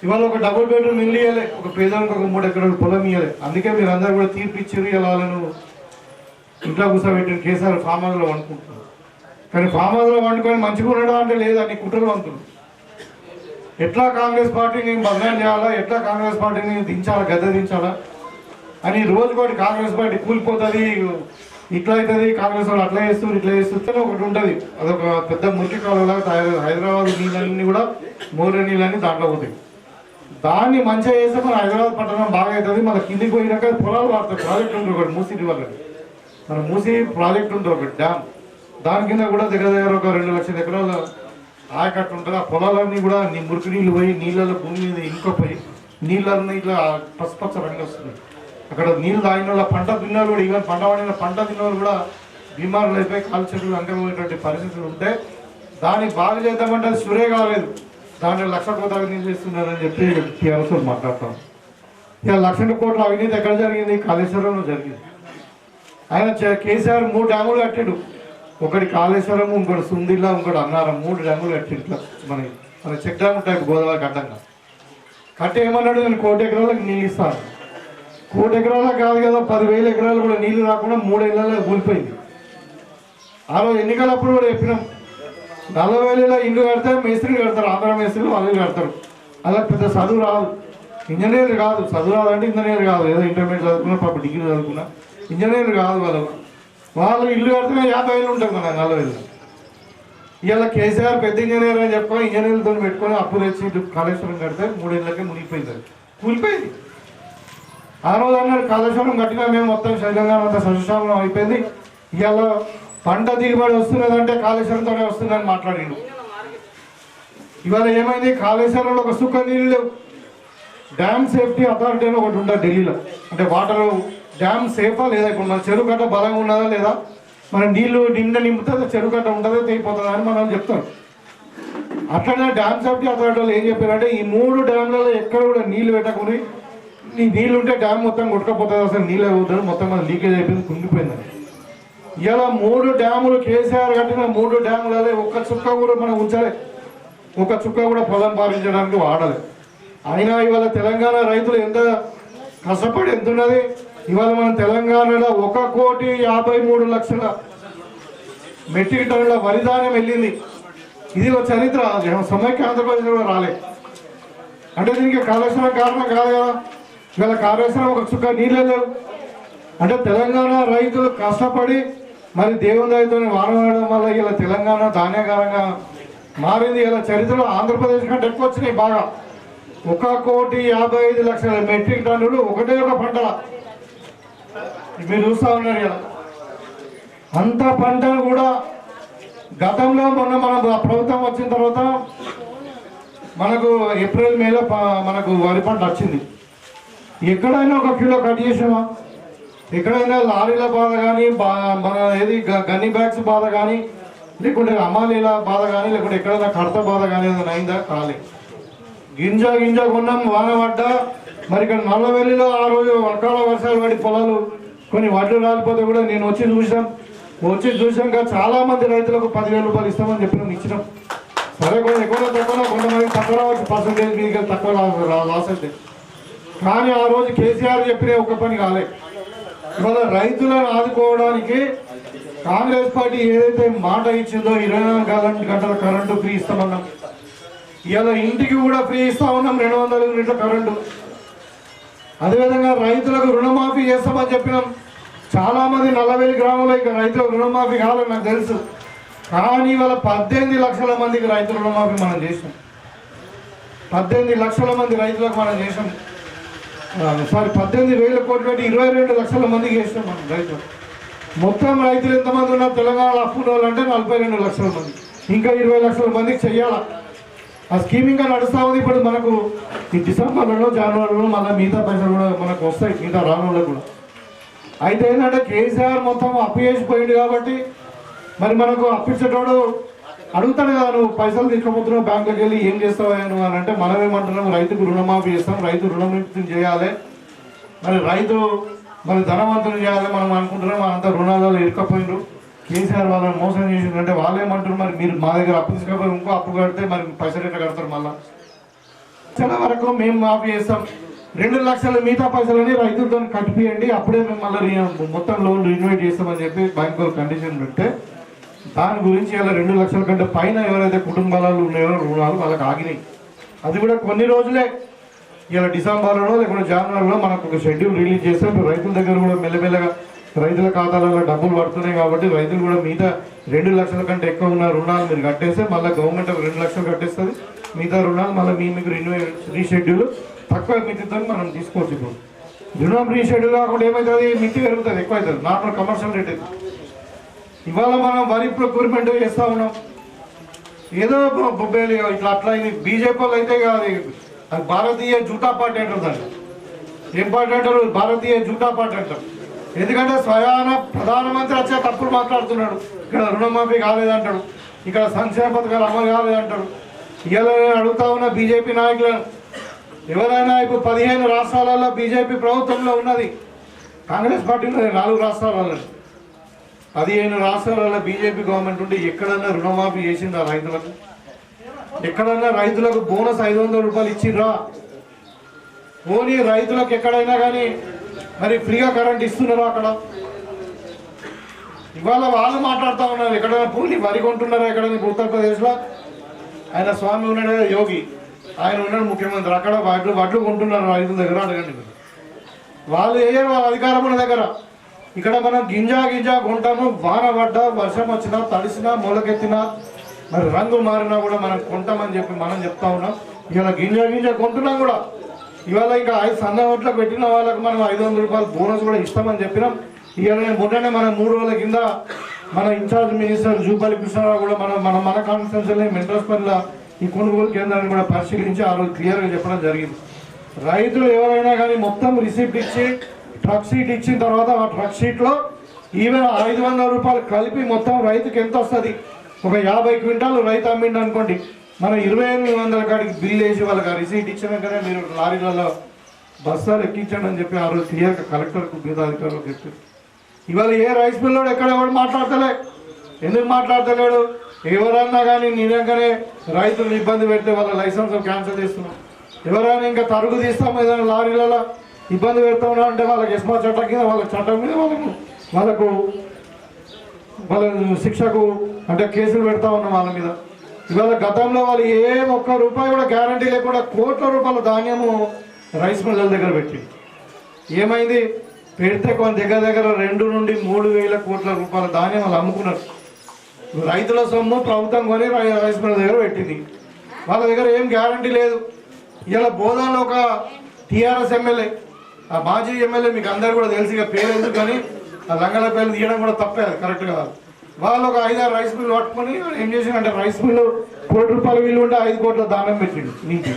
ఇవాళ ఒక డబుల్ బెడ్రూమ్ ఇల్లు ఇవ్వలే, ఒక పేదలకు ఒక 3 ఎకరాల పొలం ఇవ్వలే. అందుకే మీరు అందరూ కూడా తీర్పిచ్చారు. ఇలా వాళ్ళను ఇంట్లో కూర్చోబెట్టిన కేసీఆర్ ఫామ్ హౌస్లో వండుకుంటున్నారు. కానీ ఫామ్ హౌస్లో వండుకొని మంచిగా ఉండడం అంటే లేదా నీ కుట్రలు వంతులు. ఎట్లా కాంగ్రెస్ పార్టీని బదనాం చేయాలా, ఎట్లా కాంగ్రెస్ పార్టీని దించాలా, గద్దె దించాలా అని రోజుకోటి కాంగ్రెస్ పార్టీ కూలిపోతుంది, ఇట్లా అవుతుంది, కాంగ్రెస్ వాళ్ళు అట్లా చేస్తారు, ఇట్లా చేస్తుంటే ఒకటి ఉంటుంది. అదొక పెద్ద మురికి కాలువలాగా తయారు. హైదరాబాద్ నీళ్ళన్నీ కూడా మోరే నీళ్ళన్నీ దాంట్లో పోతాయి. దాన్ని మంచిగా చేస్తే మన హైదరాబాద్ పట్టణం బాగా అవుతుంది. మన కిందికి పోయినాక పొలాలు వాడతాయి. ప్రాజెక్ట్ ఉంటుంది ఒకటి, మూసీ రివర్ మన మూసీ ప్రాజెక్ట్ ఉంటుంది ఒకటి డ్యామ్. దాని కింద కూడా దగ్గర ఒక 2 లక్షల ఎకరాల ఆయకట్టు ఉంటుంది. ఆ పొలాలన్నీ కూడా మురికి నీళ్ళు పోయి నీళ్ళలో భూమి మీద ఇంకొపోయి నీళ్ళన్నీ ఇట్లా పసుపచ్చ రంగు వస్తుంది. అక్కడ నీళ్ళు తాగిన వాళ్ళ పంట తిన్నారు కూడా, ఈవెన్ పంట పండిన పంట తిన్నవాళ్ళు కూడా బీమారులు అయిపోయి కాలు చెట్లు అంకపోయేటువంటి పరిస్థితులు ఉంటే దాన్ని బాగా చేద్దామంటే అది సురే కాలేదు. దాంట్లో 1,00,000 కోట్ల అవినీతి చేస్తున్నారని చెప్పి టీఆర్ఎస్ మాట్లాడతాం. ఇక 1,00,000 కోట్ల అవినీతి ఎక్కడ జరిగింది? కాళేశ్వరంలో జరిగింది. ఆయన కేసీఆర్ 3 డ్యాములు కట్టాడు. ఒకటి కాళేశ్వరం, ఇంకోటి సుందిల్లా, ఇంకోటి అన్నారం. 3 డ్యాములు కట్టాడు. ఇట్లా మన చెక్ డ్యామ్ టైప్ గోదావరికి అడ్డంగా కట్టి ఏమన్నాడు, నేను 1 కోటి ఎకరాలకు నీళ్ళు ఇస్తాను. 1 కోటి ఎకరాలకు కాదు కదా, 10,000 ఎకరాలు కూడా నీళ్లు రాకుండా 3 ఏళ్ళలో కూలిపోయింది. ఆ రోజు ఎన్నికలప్పుడు కూడా చెప్పినాం, 40,000 ఇల్లు కడితే మేస్త్రీలు కడతారు, ఆంధ్ర మేస్త్రీలు వాళ్ళు కడతారు. అలా పెద్ద చదువు రాదు, ఇంజనీర్ కాదు. చదువు రాదంటే ఇంజనీర్ కాదు, ఏదో ఇంటర్మీడియట్ చదువుకున్నా, పాప డిగ్రీ చదువుకున్నా, ఇంజనీర్ కాదు. వాళ్ళు ఇల్లు కడితే 50,000 ఉంటుంది మన 40,000. ఇవాళ కేసీఆర్ పెద్ద ఇంజనీర్ అని చెప్పుకొని ఇంజనీర్లతో పెట్టుకొని అప్పు తెచ్చి కాళేశ్వరం కడితే 3 ఏళ్ళకే మునిగిపోయింది, కూలిపోయింది. ఆ రోజు అన్నాడు కాళేశ్వరం కట్టినా మేము మొత్తం తెలంగాణ అంతా సస్యశ్యామలం అయిపోయింది. ఇవాళ పంట దిగుబడి వస్తున్నదంటే కాళేశ్వరంతోనే వస్తుందని మాట్లాడిండు. ఇవాళ ఏమైంది, కాళేశ్వరంలో ఒక సుక్క నీళ్ళు లేవు. డ్యామ్ సేఫ్టీ అథారిటీ అని ఒకటి ఉంటుంది ఢిల్లీలో. అంటే వాటర్ డ్యామ్ సేఫా లేదా, ఇప్పుడు మన చెరువు కట్ట బలంగా ఉన్నదా లేదా, మన నీళ్లు నిండా నింపుతుంది, చెరువు కట్ట ఉంటుందా తెగిపోతుందా అని మనం చెప్తాం. అట్లనే డ్యామ్ సేఫ్టీ అథారిటీ వాళ్ళు ఏం చెప్పారంటే, ఈ 3 డ్యామ్లలో ఎక్కడ కూడా నీళ్లు పెట్టకుని, నీ నీళ్ళు ఉంటే డ్యామ్ మొత్తం కొట్టుకపోతుంది, అసలు నీళ్ళు అవుతుంది, మొత్తం అది లీకేజ్ అయిపోయింది, కుంగిపోయిందని. ఇలా 3 డ్యాములు కేసీఆర్ కట్టిన 3 డ్యాములలో ఒక్క చుక్క కూడా మనం ఉంచలే, ఒక చుక్క కూడా పొలం పాలించడానికి వాడలే. అయినా ఇవాళ తెలంగాణ రైతులు ఎంత కష్టపడి ఎంత ఉన్నది. ఇవాళ మన తెలంగాణలో 1,53,00,000 మెట్రిక్ టన్నుల వరిధాన్యం వెళ్ళింది. ఇది ఒక చరిత్ర. సమైక్య ఆంధ్రప్రదేశ్ కూడా రాలేదు. అంటే దీనికి కాళేశ్వరం కారణం కాదు కదా. ఇవాళ కాళేశ్వరం ఒక చుక్క నీళ్ళు లేవు. అంటే తెలంగాణ రైతులు కష్టపడి మరి దేవుని దయతో వానడం వల్ల ఇలా తెలంగాణ ధాన్యకారంగా మారింది. ఇలా చరిత్రలో ఆంధ్రప్రదేశ్ కంటే ఎక్కువ వచ్చినాయి బాగా. 1,55,00,000 మెట్రిక్ టన్నులు ఒకటే ఒక పంట మీరు చూస్తూ ఉన్నారు కదా. అంత పంటను కూడా గతంలో మొన్న మన ప్రభుత్వం వచ్చిన తర్వాత మనకు ఏప్రిల్ మేలో మనకు వరి పంట వచ్చింది. ఎక్కడైనా 1 కిలో కట్ చేసామా? ఎక్కడైనా లారీల బాధ కానీ మన ఏది గన్ని బ్యాగ్స్ బాధ కానీ లేకుంటే అమాలీల బాధ కానీ లేకుంటే ఎక్కడైనా కడత బాధ కానీ ఏదైనా అయిందా? కాలే. గింజ కొన్నాం, వాన పడ్డా. మరి ఇక్కడ నల్లవెల్లిలో ఆ రోజు అకాల వర్షాలు పడి పొలాలు కొన్ని వడ్లు రాలిపోతే కూడా నేను వచ్చి చూసాక చాలా మంది రైతులకు 10,000 రూపాయలు ఇస్తామని చెప్పినాం, ఇచ్చినాం. సరే కొంచెం ఎక్కువ తక్కువ కొంతమంది తక్కువ రావచ్చు, పర్సంటేజ్ మీకు తక్కువ లాస్ అయితే. కానీ ఆ రోజు కేసీఆర్ చెప్పిన ఒక్క పని కాలే. ఇవాళ రైతులను ఆదుకోవడానికి కాంగ్రెస్ పార్టీ ఏదైతే మాట ఇచ్చిందో 24 గంటల కరెంటు ఫ్రీ ఇస్తామన్నాం. ఇవాళ ఇంటికి కూడా ఫ్రీ ఇస్తా ఉన్నాం, 200 యూనిట్ల కరెంటు. అదేవిధంగా రైతులకు రుణమాఫీ చేస్తామని చెప్పినాం. చాలా మంది నల్లవెల్లి గ్రామంలో ఇక రైతులకు రుణమాఫీ కావాలని నాకు తెలుసు. కానీ ఇవాళ 18 లక్షల మందికి రైతు రుణమాఫీ మనం చేసాం. 18 లక్షల మంది రైతులకు మనం చేసాం. 18,000 కోట్లు పెట్టి 22 లక్షల మందికి చేసాం మనం రైతులు. మొత్తం రైతులు ఎంతమంది ఉన్నారు తెలంగాణలో అప్పుల వాళ్ళు అంటే 42 లక్షల మంది. ఇంకా 20 లక్షల మందికి చెయ్యాలా. ఆ స్కీమ్ ఇంకా నడుస్తూ ఉంది. ఇప్పుడు మనకు ఈ డిసెంబర్లో జనవరిలో మళ్ళీ మిగతా పైసలు కూడా మనకు వస్తాయి, మిగతా రానుల్లో కూడా. అయితే ఏంటంటే కేసీఆర్ మొత్తం అప్పు చేసిపోయింది కాబట్టి మరి మనకు అప్పించేటోడు అడుగుతాడు కదా, నువ్వు పైసలు తీసుకుపోతున్నావు బ్యాంకుకి వెళ్ళి ఏం చేస్తావు నువ్వు అని అంటే మనం ఏమంటున్నాం, రైతుకు రుణమాఫీ చేస్తాం, రైతు రుణముక్తి చేయాలి, మరి ధనవంతులు చేయాలి మనం అనుకుంటున్నాం. అంతా రుణాలలో ఇరుక్కపోయినారు. కేసీఆర్ వాళ్ళని మోసం చేసిందంటే వాళ్ళు ఏమంటారు, మరి మీరు మా దగ్గర అప్పు తీసుకపోయి ఇంకో అప్పు కడితే మరి పైసలు ఎట్లా కడతారు? మళ్ళీ చాలా వరకు మేము మాఫీ చేస్తాం. 2 లక్షల మిగతా పైసలని రైతులతో కట్టిపియండి, అప్పుడే మేము మళ్ళీ మొత్తం లోన్లు రిన్యూవేట్ చేస్తామని చెప్పి బ్యాంకు కండిషన్ పెడితే దాని గురించి ఇలా 2 లక్షల కంటే పైన ఎవరైతే కుటుంబాలు ఉన్నాయో రుణాలు వాళ్ళకి ఆగినాయి. అది కూడా కొన్ని రోజులే. ఇలా డిసెంబర్లో లేకుంటే జనవరిలో మనకు ఒక షెడ్యూల్ రిలీజ్ చేస్తే రైతుల దగ్గర కూడా మెల్లమెల్లగా రైతుల ఖాతాలలో డబ్బులు పడుతున్నాయి కాబట్టి రైతులు కూడా మిగతా 2 లక్షల కంటే ఎక్కువ ఉన్న రుణాలు మీరు కట్టేస్తే మళ్ళీ గవర్నమెంట్ 2 లక్షలు కట్టేస్తుంది. మిగతా రుణాలు మళ్ళీ మీకు రీషెడ్యూల్ తక్కువ మితితో మనం తీసుకోవచ్చు. ఇప్పుడు రుణం రీషెడ్యూల్ కాకుండా ఏమవుతుంది, మితి పెరుగుతుంది, ఎక్కువ అవుతుంది, నార్మల్ కమర్షియల్ రేట్ అవుతుంది. ఇవాళ మనం వరి ప్రొక్యూర్మెంట్ చేస్తూ ఉన్నాం. ఏదో బొబ్బేలు ఇట్లా అట్లా ఇది బీజేపీ వాళ్ళు అయితే అది భారతీయ జూటా పార్టీ అంటారు. దాన్ని ఏం పార్టీ అంటారు? భారతీయ జూటా పార్టీ అంటారు. ఎందుకంటే స్వయాన ప్రధానమంత్రి వచ్చే తప్పులు మాట్లాడుతున్నాడు. ఇక్కడ రుణమాఫీ కాలేదంటాడు, ఇక్కడ సంక్షేమ పథకాలు అమలు కాలేదంటాడు. ఇవాళ నేను అడుగుతా ఉన్న బీజేపీ నాయకులను, ఎవరైనా ఇప్పుడు 15 రాష్ట్రాలలో బీజేపీ ప్రభుత్వంలో ఉన్నది, కాంగ్రెస్ పార్టీ ఉన్నది 4 రాష్ట్రాలలో. 15 రాష్ట్రాలలో బీజేపీ గవర్నమెంట్ ఉండి ఎక్కడన్నా రుణమాఫీ చేసిందా రైతులకు? ఎక్కడన్నా రైతులకు బోనస్ 500 రూపాయలు ఇచ్చిండ్రా? ఓన్లీ రైతులకు ఎక్కడైనా కానీ మరి ఫ్రీగా కరెంట్ ఇస్తున్నారా అక్కడ? ఇవాళ వాళ్ళు మాట్లాడుతూ ఉన్నారు, ఎక్కడైనా పూలి వరి కొంటున్నారా ఎక్కడైనా? ఉత్తరప్రదేశ్లో ఆయన స్వామి ఉన్నాడు కదా, యోగి, ఆయన ఉన్నాడు ముఖ్యమంత్రి. అక్కడ వడ్లు కొంటున్నారు రైతుల దగ్గర, అడగండి. వాళ్ళు వేయరు, వాళ్ళ అధికారం ఉన్న దగ్గర. ఇక్కడ మనం గింజ కొంటాము, వాన పడ్డా వర్షం వచ్చినా తడిసినా మొలకెత్తినా మరి రంగు మారినా కూడా మనం కొంటామని చెప్పి మనం చెప్తా ఉన్నాం. ఇవాళ గింజ కొంటున్నాం కూడా. ఇవాళ ఇంకా సన్న ఓట్లకు పెట్టిన వాళ్ళకి మనం 500 రూపాయలు బోనస్ కూడా ఇస్తామని చెప్పినాం. ఇవాళ మొన్ననే మనం 3 రోజుల కింద మన ఇన్ఛార్జ్ మినిస్టర్ జూపల్లి కృష్ణారావు కూడా మన కాన్స్టిట్యూన్సీలో మెంట్రస్పల్లిలో ఈ కొనుగోలు కేంద్రాన్ని కూడా పరిశీలించి ఆ రోజు క్లియర్గా చెప్పడం జరిగింది. రైతులు ఎవరైనా కానీ మొత్తం రిసిప్ట్ ఇచ్చి ట్రక్ షీట్ ఇచ్చిన తర్వాత ఆ ట్రక్ షీట్లో ఈవెన్ 500 రూపాయలు కలిపి మొత్తం రైతుకి ఎంత వస్తుంది? ఒక 50 క్వింటాలు రైతు అమ్మిండి అనుకోండి, మనం 2800 కాడికి బిల్ వేసి వాళ్ళకి ఆ రిసీట్ ఇచ్చినాకనే మీరు లారీలలో బస్సాలు ఎక్కించండి అని చెప్పి ఆ రోజు క్లియర్గా కలెక్టర్కు మిగతా అధికారులకు చెప్పి. ఇవాళ ఏ రైస్ మిల్లోడు ఎక్కడ ఎవరు మాట్లాడతలే. ఎందుకు మాట్లాడతలేడు? ఎవరన్నా కానీ నిజంగానే రైతులను ఇబ్బంది పెడితే వాళ్ళ లైసెన్స్ క్యాన్సిల్ చేస్తున్నాం. ఎవరైనా ఇంకా తరుగు తీస్తాం ఏదైనా లారీలలో ఇబ్బంది పెడతా ఉన్నా అంటే వాళ్ళకి ఎస్మా చట్టం కింద వాళ్ళ చట్టం మీద వాళ్ళ శిక్షకు అంటే కేసులు పెడతా ఉన్నాం వాళ్ళ మీద. ఇవాళ గతంలో వాళ్ళు ఏ ఒక్క రూపాయి కూడా గ్యారంటీ లేకుండా కోట్ల రూపాయల ధాన్యము రైస్ మిల్లల దగ్గర పెట్టి ఏమైంది? పెడితే కొన్ని దగ్గర 2 నుండి 3 వేల కోట్ల రూపాయల ధాన్యం వాళ్ళు అమ్ముకున్నారు. రైతుల సొమ్ము ప్రభుత్వం కొని రైస్ మిల్ల దగ్గర పెట్టింది. వాళ్ళ దగ్గర ఏం గ్యారంటీ లేదు. ఇలా బోధనలో ఒక టీఆర్ఎస్ ఎమ్మెల్యే, ఆ మాజీ ఎమ్మెల్యే మీకు అందరు కూడా తెలిసి పేరు ఎందుకు కానీ ఆ లంగల పేర్లు తీయడం కూడా తప్పే, అది కరెక్ట్ కాదు. వాళ్ళు ఒక 5-6 రైస్ మిల్లు పట్టుకొని ఏం చేసిండంటే రైస్ మిల్లు ₹1 కోటి విలువ ఉంటే 5 కోట్ల దానం పెట్టిండు నీకు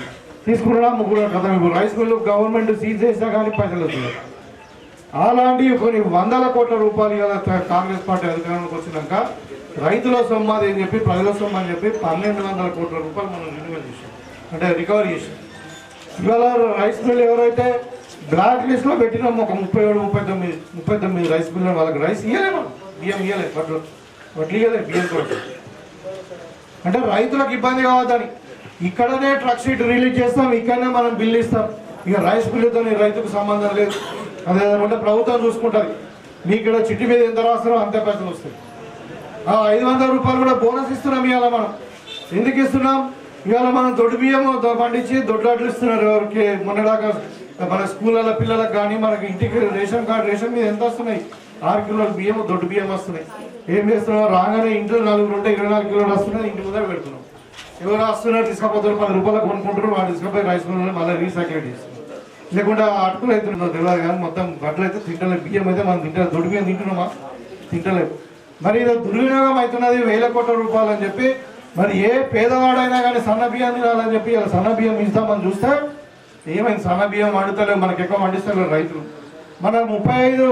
తీసుకున్నా ముగ్గురు కథ. ఇప్పుడు రైస్ మిల్లు గవర్నమెంట్ సీజ్ చేసినా కానీ పైసలు వస్తున్నాయి. అలాంటివి కొన్ని వందల కోట్ల రూపాయలు ఇవాళ కాంగ్రెస్ పార్టీ అధికారంలోకి వచ్చినాక రైతుల సొమ్ము అని చెప్పి ప్రజల సొమ్ము అని చెప్పి 1200 కోట్ల రూపాయలు మనం రెన్యువల్ చేసాం, అంటే రికవరీ చేసాం. ఇవాళ రైస్ మిల్ ఎవరైతే బ్లాక్ లిస్ట్లో పెట్టినాం ఒక 37-39 రైస్ మిల్ వాళ్ళకి రైస్ ఇవ్వలే, మనం బియ్యం ఇవ్వలే, వడ్లు ఇవ్వలే, బియ్యం కూడా. అంటే రైతులకు ఇబ్బంది కావద్దని ఇక్కడనే ట్రక్ షీట్ రిలీజ్ చేస్తాం, ఇక్కడనే మనం బిల్లు ఇస్తాం. ఇక రైస్ బిల్లుతో రైతుకు సంబంధం లేదు. అదేదంటే ప్రభుత్వం చూసుకుంటుంది. మీ ఇక్కడ చిట్టి మీద ఎంత రాస్తారో అంతే పైసలు వస్తాయి. 500 రూపాయలు కూడా బోనస్ ఇస్తున్నాం ఇవాళ. మనం ఎందుకు ఇస్తున్నాం? ఇవాళ మనం దొడ్డు బియ్యం పండించి దొడ్డు ఇస్తున్నారు ఎవరికి. మొన్నదాకా మన స్కూళ్ళ పిల్లలకు కానీ మనకి ఇంటికి రేషన్ కార్డు, రేషన్ మీద ఎంత వస్తున్నాయి? 6 కిలోల బియ్యం దొడ్డు బియ్యం వస్తున్నాయి. ఏం చేస్తున్నాం? రాగానే ఇంట్లో 4 ఉంటే 24 కిలోలు వస్తున్నాయి, ఇంటి ముందర పెడుతున్నాం. ఎవరు వస్తున్నారు తీసుకపోతారు, 10 రూపాయలు కొనుక్కుంటారు, వాడు తీసుకుపోయి రైస్ మిల్లు మళ్ళీ రీసైక్లేట్ చేస్తున్నారు. లేకుండా అటుకులు అవుతున్నాం తెలియదు కానీ మొత్తం బట్టలు అయితే తింటలేదు. బియ్యం అయితే మనం తింటలేదు, దొడ్డు బియ్యం తింటున్నామా? తింటలేదు. మరి ఇది దుర్వినియోగం అవుతున్నది 1000 కోట్ల రూపాయలు అని చెప్పి. మరి ఏ పేదవాడైనా కానీ సన్న బియ్యం తినాలని చెప్పి ఇలా సన్న బియ్యం ఇస్తామని చూస్తే ఏమైంది? సన్న బియ్యం వండుతలేవు, మనకి ఎక్కువ వండిస్తలేరు రైతులు. మనం 35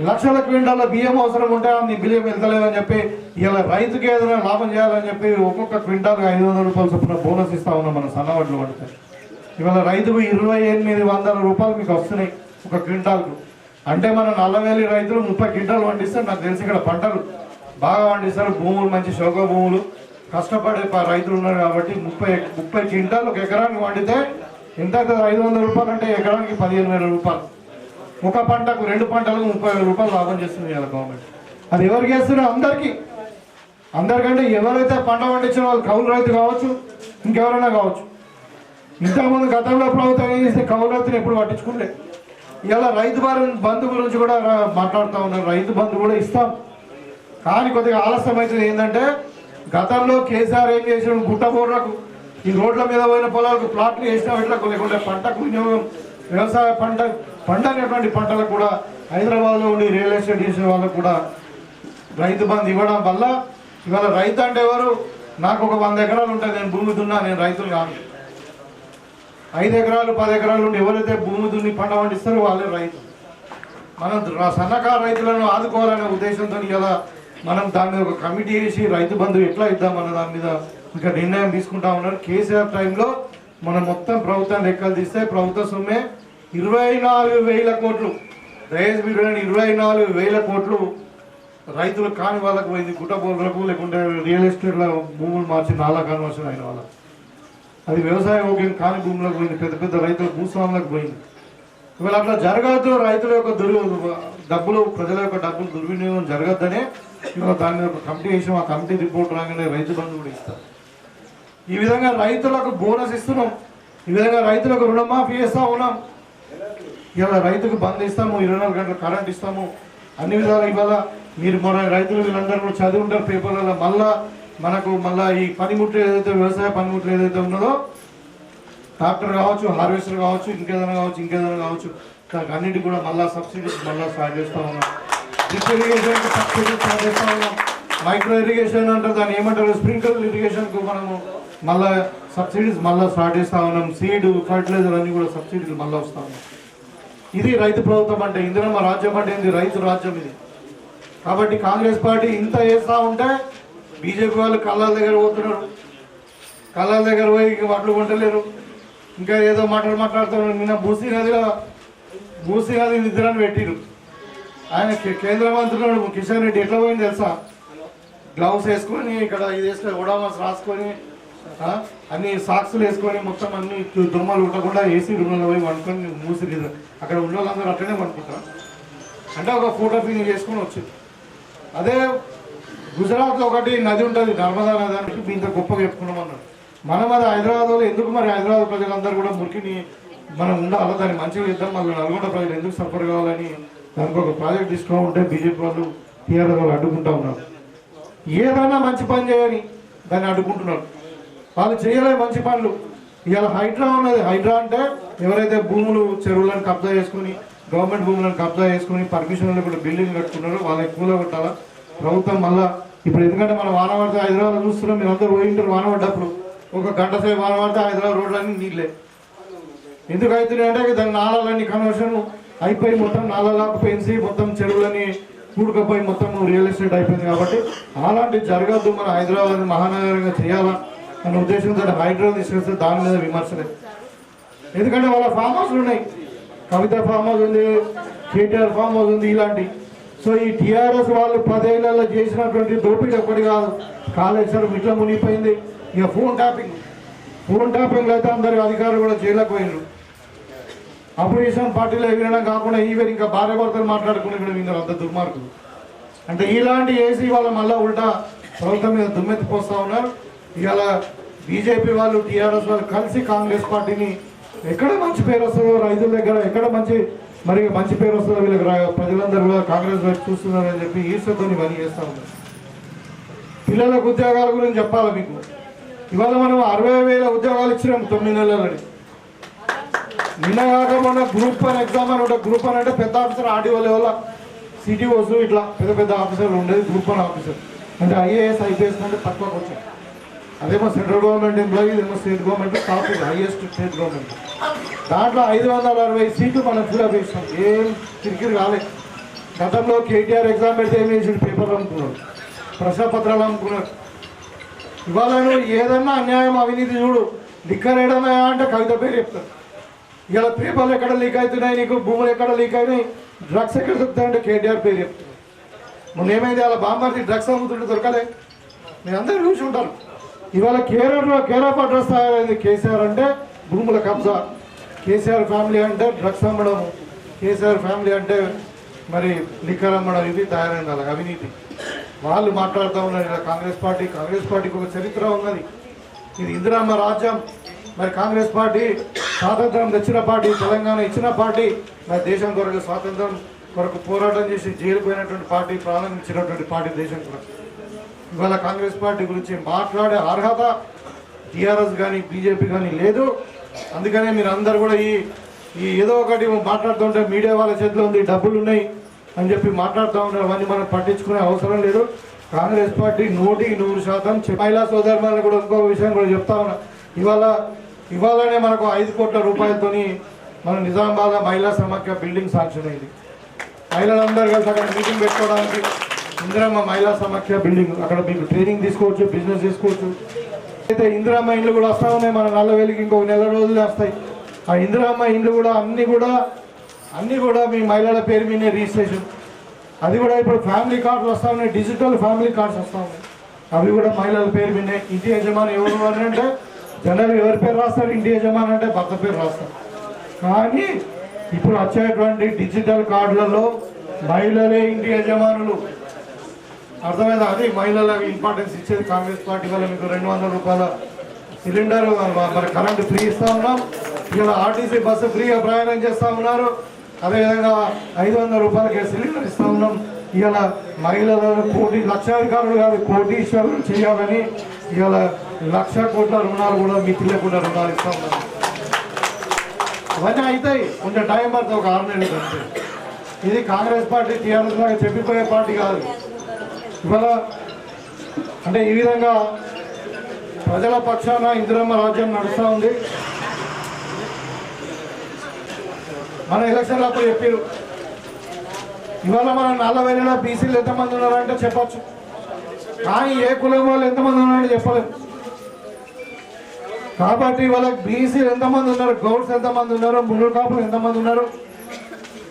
లక్షల క్వింటాల బియ్యం అవసరం ఉంటే నీ బియ్యం వెళ్తలేదని చెప్పి ఇలా రైతుకి ఏదైనా లాభం చేయాలని చెప్పి ఒక్కొక్క క్వింటాల్కి 500 రూపాయలు చొప్పున బోనస్ ఇస్తా ఉన్నాం మనం సన్న వడ్లు వండితే. ఇవాళ రైతుకు 2800 రూపాయలు మీకు వస్తున్నాయి ఒక క్వింటాల్కు. అంటే మన 40,000 రైతులు 30 క్వింటాలు పండిస్తారు. నాకు తెలిసి ఇక్కడ పంటలు బాగా పండిస్తారు, భూములు మంచి శోక భూములు, కష్టపడే రైతులు ఉన్నారు కాబట్టి 30 క్వింటాలు ఒక ఎకరానికి వండితే ఎంత అవుతుంది? 500 రూపాయలు అంటే ఎకరానికి 15,000 రూపాయలు. ఒక పంటకు 2 పంటలకు 30,000 రూపాయలు లాభం చేస్తుంది ఇలా గవర్నమెంట్. అది ఎవరికి వేస్తున్నారు? అందరికంటే ఎవరైతే పంట పండించిన వాళ్ళు కౌలు రైతు కావచ్చు, ఇంకెవరైనా కావచ్చు. ఇంతకుముందు గతంలో ప్రభుత్వం ఏం చేస్తే కౌలు రైతుని ఎప్పుడు పట్టించుకుంటే. ఇలా రైతు బంధు గురించి కూడా మాట్లాడుతూ ఉన్నారు. రైతు బంధు కూడా ఇస్తాం, కానీ కొద్దిగా ఆలస్యం అవుతుంది. ఏంటంటే గతంలో కేసీఆర్ ఏం చేసాడు? గుట్టబోర్లకు ఈ రోడ్ల మీద పోయిన పొలాలకు ప్లాట్లు వేసిన ఇట్లా లేకుంటే పంటకు వినియోగం వ్యవసాయ పంటనేటువంటి పంటలకు కూడా హైదరాబాద్లో ఉండి రియల్ ఎస్టేట్ చేసిన వాళ్ళకు కూడా రైతు బంధు ఇవ్వడం వల్ల ఇవాళ రైతు అంటే ఎవరు? నాకు ఒక 100 ఎకరాలు ఉంటాయి, నేను భూమి దున్నా, నేను రైతులు కాదు. 5 ఎకరాలు 10 ఎకరాలు ఉండి ఎవరైతే భూమి దున్ని పంట పండిస్తారో వాళ్ళే రైతు. మనం సన్నకారు రైతులను ఆదుకోవాలనే ఉద్దేశంతో ఇలా మనం దాని మీద ఒక కమిటీ వేసి రైతు బంధు ఎట్లా ఇద్దామన్న దాని మీద ఇంకా నిర్ణయం తీసుకుంటా ఉన్నారు. కేసీఆర్ టైంలో మనం మొత్తం ప్రభుత్వం లెక్కలు తీస్తే ప్రభుత్వ సొమ్మే 24,000 కోట్లు. దయచేసి మీరు 24,000 కోట్లు రైతులు కాని వాళ్ళకు పోయింది. గుట్టబోర్లకు లేకుంటే రియల్ ఎస్టేట్లో భూములు మార్చి నాలా కన్వర్షన్ అయిన వాళ్ళకు. అది వ్యవసాయ యోగ్యం కాని భూములకు పోయింది, పెద్ద పెద్ద రైతుల భూస్వాములకు పోయింది. ఇవాళ అట్లా జరగద్దు, రైతుల యొక్క డబ్బులు ప్రజల యొక్క డబ్బులు దుర్వినియోగం జరగద్దనే ఇవాళ దాని మీద ఒక కమిటీ వేసాం. ఆ కమిటీ రిపోర్ట్ రాగానే రైతు బంధు కూడా ఇస్తాం. ఈ విధంగా రైతులకు బోనస్ ఇస్తున్నాం, ఈ విధంగా రైతులకు రుణమాఫీ చేస్తూ ఉన్నాం. ఇవాళ రైతుకు బంద్ ఇస్తాము, 24 గంటల కరెంట్ ఇస్తాము, అన్ని విధాలు. ఇవాళ మీరు మన రైతులు వీళ్ళందరూ కూడా చదివి ఉంటారు పేపర్లలో. మళ్ళా ఈ పనిముట్లు ఏదైతే వ్యవసాయ పనిముట్లు ఏదైతే ఉన్నదో ట్రాక్టర్ కావచ్చు, హార్వెస్టర్ కావచ్చు, ఇంకేదైనా కావచ్చు దానికి అన్నింటికి కూడా మళ్ళీ సబ్సిడీస్ స్టార్ట్ చేస్తూ ఉన్నాం. డ్రిప్ ఇరిగేషన్కి సబ్సిడీస్ స్టార్ట్ చేస్తూ ఉన్నాం. మైక్రో ఇరిగేషన్ అంటారు, దాన్ని ఏమంటారు, స్ప్రింకల్ ఇరిగేషన్కు మనము మళ్ళీ సబ్సిడీస్ స్టార్ట్ చేస్తూ ఉన్నాం. సీడ్, ఫర్టిలైజర్ అన్నీ కూడా సబ్సిడీలు మళ్ళీ వస్తూ ఉన్నాం. ఇది రైతు ప్రభుత్వం అంటే, ఇందిరమ్మ రాజ్యం అంటే ఏంది? రైతు రాజ్యం ఇది. కాబట్టి కాంగ్రెస్ పార్టీ ఇంత చేస్తూ ఉంటే బీజేపీ వాళ్ళు కళ్ళాల దగ్గర పోతున్నారు. కళ్ళాల దగ్గర పోయి వడ్లు కొంటలేరు, ఇంకా ఏదో మాట్లాడుతున్నారు. నిన్న మూసీ నది నిద్రను పెట్టిరు. ఆయన కేంద్ర మంత్రులు కిషన్ రెడ్డి ఎట్లా పోయింది తెలుసా? గ్లౌస్ వేసుకొని ఇక్కడ ఇది వేసుకొని ఒడామాస్ రాసుకొని అన్ని సాక్సులు వేసుకొని మొత్తం అన్ని దుమ్మలు ఉండకుండా ఏసీ రూమ్లో పోయి వండుకొని మూసి అక్కడ ఉన్న వాళ్ళందరూ అట్లనే వండుకుంటారు. అంటే ఒక ఫోటో ఫినిష్ చేసుకొని వచ్చింది. అదే గుజరాత్లో ఒకటి నది ఉంటుంది, నర్మదా నది అని ఇంత గొప్పగా చెప్పుకున్నాం అన్నాడు. మనం అది హైదరాబాద్లో ఎందుకు? మరి హైదరాబాద్ ప్రజలందరూ కూడా మురికిని మనం ఉండాలి, దాన్ని మంచిగా ఇద్దాం, మళ్ళీ నల్గొండ ప్రజలు ఎందుకు సఫర్ కావాలని దానికి ఒక ప్రాజెక్ట్ తీసుకోవాలంటే బీజేపీ వాళ్ళు టీఆర్ఎస్ వాళ్ళు అడ్డుకుంటా ఉన్నారు. ఏదైనా మంచి పని చేయని దాన్ని అడ్డుకుంటున్నారు. వాళ్ళు చేయలే మంచి పనులు. ఇవాళ హైడ్రా ఉన్నది. హైడ్రా అంటే ఎవరైతే భూములు చెరువులను కబ్జా చేసుకుని, గవర్నమెంట్ భూములను కబ్జా చేసుకుని పర్మిషన్ లేకుండా బిల్డింగ్ కట్టుకున్నారో వాళ్ళకి కూలగొట్టాలా. ప్రభుత్వం మళ్ళీ ఇప్పుడు ఎందుకంటే మనం వాన పడితే హైదరాబాద్ చూస్తున్నాం, మీరు అందరూ పోయింటారు. వాన పడ్డప్పుడు ఒక గంట సేపు వాన పడితే హైదరాబాద్ రోడ్లన్నీ నీళ్ళే. ఎందుకు అవుతున్నాయి అంటే దాని నాళాలన్నీ కన్వర్షన్ అయిపోయి మొత్తం నాళాలకు పెంచి మొత్తం చెరువులని కూడుకపోయి మొత్తం రియల్ ఎస్టేట్ అయిపోయింది. కాబట్టి అలాంటివి జరగద్దు, మన హైదరాబాద్ మహానగరంగా చేయాలా అనే ఉద్దేశంతో హైదరాబాద్ తీసుకొస్తే దాని మీద విమర్శలే. ఎందుకంటే వాళ్ళ ఫామ్ హౌస్లు ఉన్నాయి, కవిత ఫామ్ హౌస్ ఉంది, కేటీఆర్ ఫామ్ హౌస్ ఉంది, ఇలాంటి. సో ఈ టీఆర్ఎస్ వాళ్ళు 10 ఏళ్లలో చేసినటువంటి దోపిడీ ఒక్కటి కాదు. కాళేశ్వరం ఇట్లా మునిగిపోయింది. ఇక ఫోన్ ట్యాపింగ్లో అయితే అందరు అధికారులు కూడా జైలుకు పోయినారు. అపోజిషన్ పార్టీలో ఎగిరడం కాకుండా ఈవెన్ ఇంకా భార్య భర్తలు మాట్లాడుకుని కూడా విన్నారు. అంత దుర్మార్గులు అంటే ఇలాంటి ఏసీ వాళ్ళ మళ్ళీ ఉల్టా ప్రభుత్వం మీద దుమ్మెత్తిపోస్తూ ఉన్నారు. ఇవాళ బీజేపీ వాళ్ళు టీఆర్ఎస్ వాళ్ళు కలిసి కాంగ్రెస్ పార్టీని ఎక్కడ మంచి పేరు వస్తుందో రైతుల దగ్గర ఎక్కడ మంచి పేరు వస్తుందో వీళ్ళకి ప్రజలందరూ కూడా కాంగ్రెస్ వైపు చూస్తున్నారని చెప్పి ఈర్ష్యతో పని చేస్తూ ఉన్నారు. పిల్లలకు ఉద్యోగాల గురించి చెప్పాలి మీకు. ఇవాళ మనం 60,000 ఉద్యోగాలు ఇచ్చినాం 9 నెలలని. నిన్నగాక మొన్న గ్రూప్ 1 ఎగ్జామ్ అని ఉంటుంది. గ్రూప్ 1 అంటే పెద్ద ఆఫీసర్, ఆర్డీఓ లెవెల్, సిటీఓస్ ఇట్లా పెద్ద ఆఫీసర్లు ఉండేది గ్రూప్ 1 ఆఫీసర్. అంటే ఐఏఎస్ ఐపీఎస్ అంటే తక్కువకి వచ్చాయి. అదేమో సెంట్రల్ గవర్నమెంట్ ఎంప్లాయీ, ఇదేమో state government, top highest state government. దాంట్లో 560 సీట్లు మనం ఫిల్అప్ చేసినాం. ఏం కిరికిరి కాలేదు. గతంలో కేటీఆర్ ఎగ్జామ్ పెడితే ఏం చేసి పేపర్లు అమ్ముకున్నారు, ప్రశ్నపత్రాలు అమ్ముకున్నారు. ఇవాళ ఏదన్నా అన్యాయం అవినీతి చూడు, లిక్కర్ ఏడన్నా అంటే కవిత పేరు చెప్తారు. ఇలా పేపర్లు ఎక్కడ లీక్ అవుతున్నాయి, నీకు భూములు ఎక్కడ లీక్ అయినాయి, డ్రగ్స్ ఎక్కడ దొరుకుతాయంటే కేటీఆర్ పేరు చెప్తారు. మొన్న ఏమైంది, అలా బాంబర్ది డ్రగ్స్ అమ్ముతుంటే దొరకలే, మీరు అందరూ చూసి ఉంటారు. ఇవాళ కేరాఫ్ అడ్రస్ తయారైంది. కేసీఆర్ అంటే భూముల కబ్జా, కేసీఆర్ ఫ్యామిలీ అంటే డ్రగ్స్ అమ్మడం, కేసీఆర్ ఫ్యామిలీ అంటే మరి లిక్కర్ అమ్మడం, ఇది తయారైంది. అలా అవినీతి వాళ్ళు మాట్లాడుతూ ఉన్నారు. ఇలా కాంగ్రెస్ పార్టీకి ఒక చరిత్ర ఉన్నది. ఇది ఇందిరమ్మ రాజ్యం. మరి కాంగ్రెస్ పార్టీ స్వాతంత్రం తెచ్చిన పార్టీ, తెలంగాణ ఇచ్చిన పార్టీ, మరి దేశం కొరకు స్వాతంత్రం కొరకు పోరాటం చేసి జైలు పోయినటువంటి పార్టీ, ప్రాణం ఇచ్చినటువంటి పార్టీ దేశం కొరకు. ఇవాళ కాంగ్రెస్ పార్టీ గురించి మాట్లాడే అర్హత టీఆర్ఎస్ కానీ బీజేపీ కానీ లేదు. అందుకనే మీరు అందరు కూడా ఈ ఏదో ఒకటి మాట్లాడుతుంటే మీడియా వాళ్ళ చేతిలో ఉంది, డబ్బులు ఉన్నాయి అని చెప్పి మాట్లాడుతూ ఉన్నారు. అవన్నీ మనం పట్టించుకునే అవసరం లేదు. కాంగ్రెస్ పార్టీ 100% మహిళా సోదరులను కూడా ఇంకో విషయం కూడా చెప్తా ఉన్నా. ఇవాళనే మనకు 5 కోట్ల రూపాయలతోని మన నిజామాబాద్ మహిళా సమాఖ్య బిల్డింగ్ శాంక్షన్ అయింది. మహిళలందరూ కలిసి అక్కడ మీటింగ్ పెట్టుకోవడానికి ఇందిరమ్మ మహిళా సమాఖ్య బిల్డింగ్, అక్కడ మీకు ట్రైనింగ్ తీసుకోవచ్చు, బిజినెస్ చేసుకోవచ్చు. అయితే ఇందిరమ్మ ఇండ్లు కూడా వస్తూ ఉన్నాయి. మన 4 వేలకి ఇంకొక నెల రోజులే వస్తాయి. ఆ ఇందిరమ్మ ఇండ్లు కూడా అన్నీ కూడా మీ మహిళల పేరు మీదే రిజిస్ట్రేషన్. అది కూడా ఇప్పుడు ఫ్యామిలీ కార్డులు వస్తూ ఉన్నాయి, డిజిటల్ ఫ్యామిలీ కార్డ్స్ వస్తూ ఉన్నాయి. అవి కూడా మహిళల పేరు మీదే. ఇంటి యజమాని ఎవరు అని అంటే జనరల్ ఎవరి పేరు రాస్తారు, ఇంటి యజమాని అంటే భర్త పేరు రాస్తారు. కానీ ఇప్పుడు వచ్చేటువంటి డిజిటల్ కార్డులలో మహిళలే ఇంటి యజమానులు. అర్థమైందా? అది మహిళలకు ఇంపార్టెన్స్ ఇచ్చేది కాంగ్రెస్ పార్టీ వల్ల. మీకు 200 రూపాయల సిలిండర్ మరి కరెంటు ఫ్రీ ఇస్తూ ఉన్నాం. ఇలా ఆర్టీసీ బస్సు ఫ్రీగా ప్రయాణం చేస్తూ ఉన్నారు. అదేవిధంగా 500 రూపాయలకి సిలిండర్ ఇస్తూ ఉన్నాం. ఇలా మహిళలను లక్షాధికారులు కాదు కోటీశ్వరులు చేయాలని ఇలా 1,00,000 కోట్ల రుణాలు కూడా మీ పిల్లలు కూడా రుణాలు ఇస్తూ ఉన్నారు. అవన్నీ అవుతాయి, కొంచెం టైం పడుతుంది, ఒక 6 నెలలు అంతే. ఇది కాంగ్రెస్ పార్టీ టీఆర్ఎస్ లాగా చెప్పిపోయే పార్టీ కాదు. ఇవాళ అంటే ఈ విధంగా ప్రజల పక్షాన ఇందిరమ్మ రాజ్యం నడుస్తూ ఉంది. మన ఎలక్షన్లు అప్పుడు చెప్పారు. ఇవాళ మన 40,000 బీసీలు ఎంతమంది ఉన్నారంటే చెప్పచ్చు, కానీ ఏ కులం వాళ్ళు ఎంతమంది ఉన్నారంటే చెప్పలేదు. కాబట్టి ఇవాళ బీసీలు ఎంతమంది ఉన్నారు, గౌడ్స్ ఎంతమంది ఉన్నారు, మునులు కాపులు ఎంతమంది ఉన్నారు,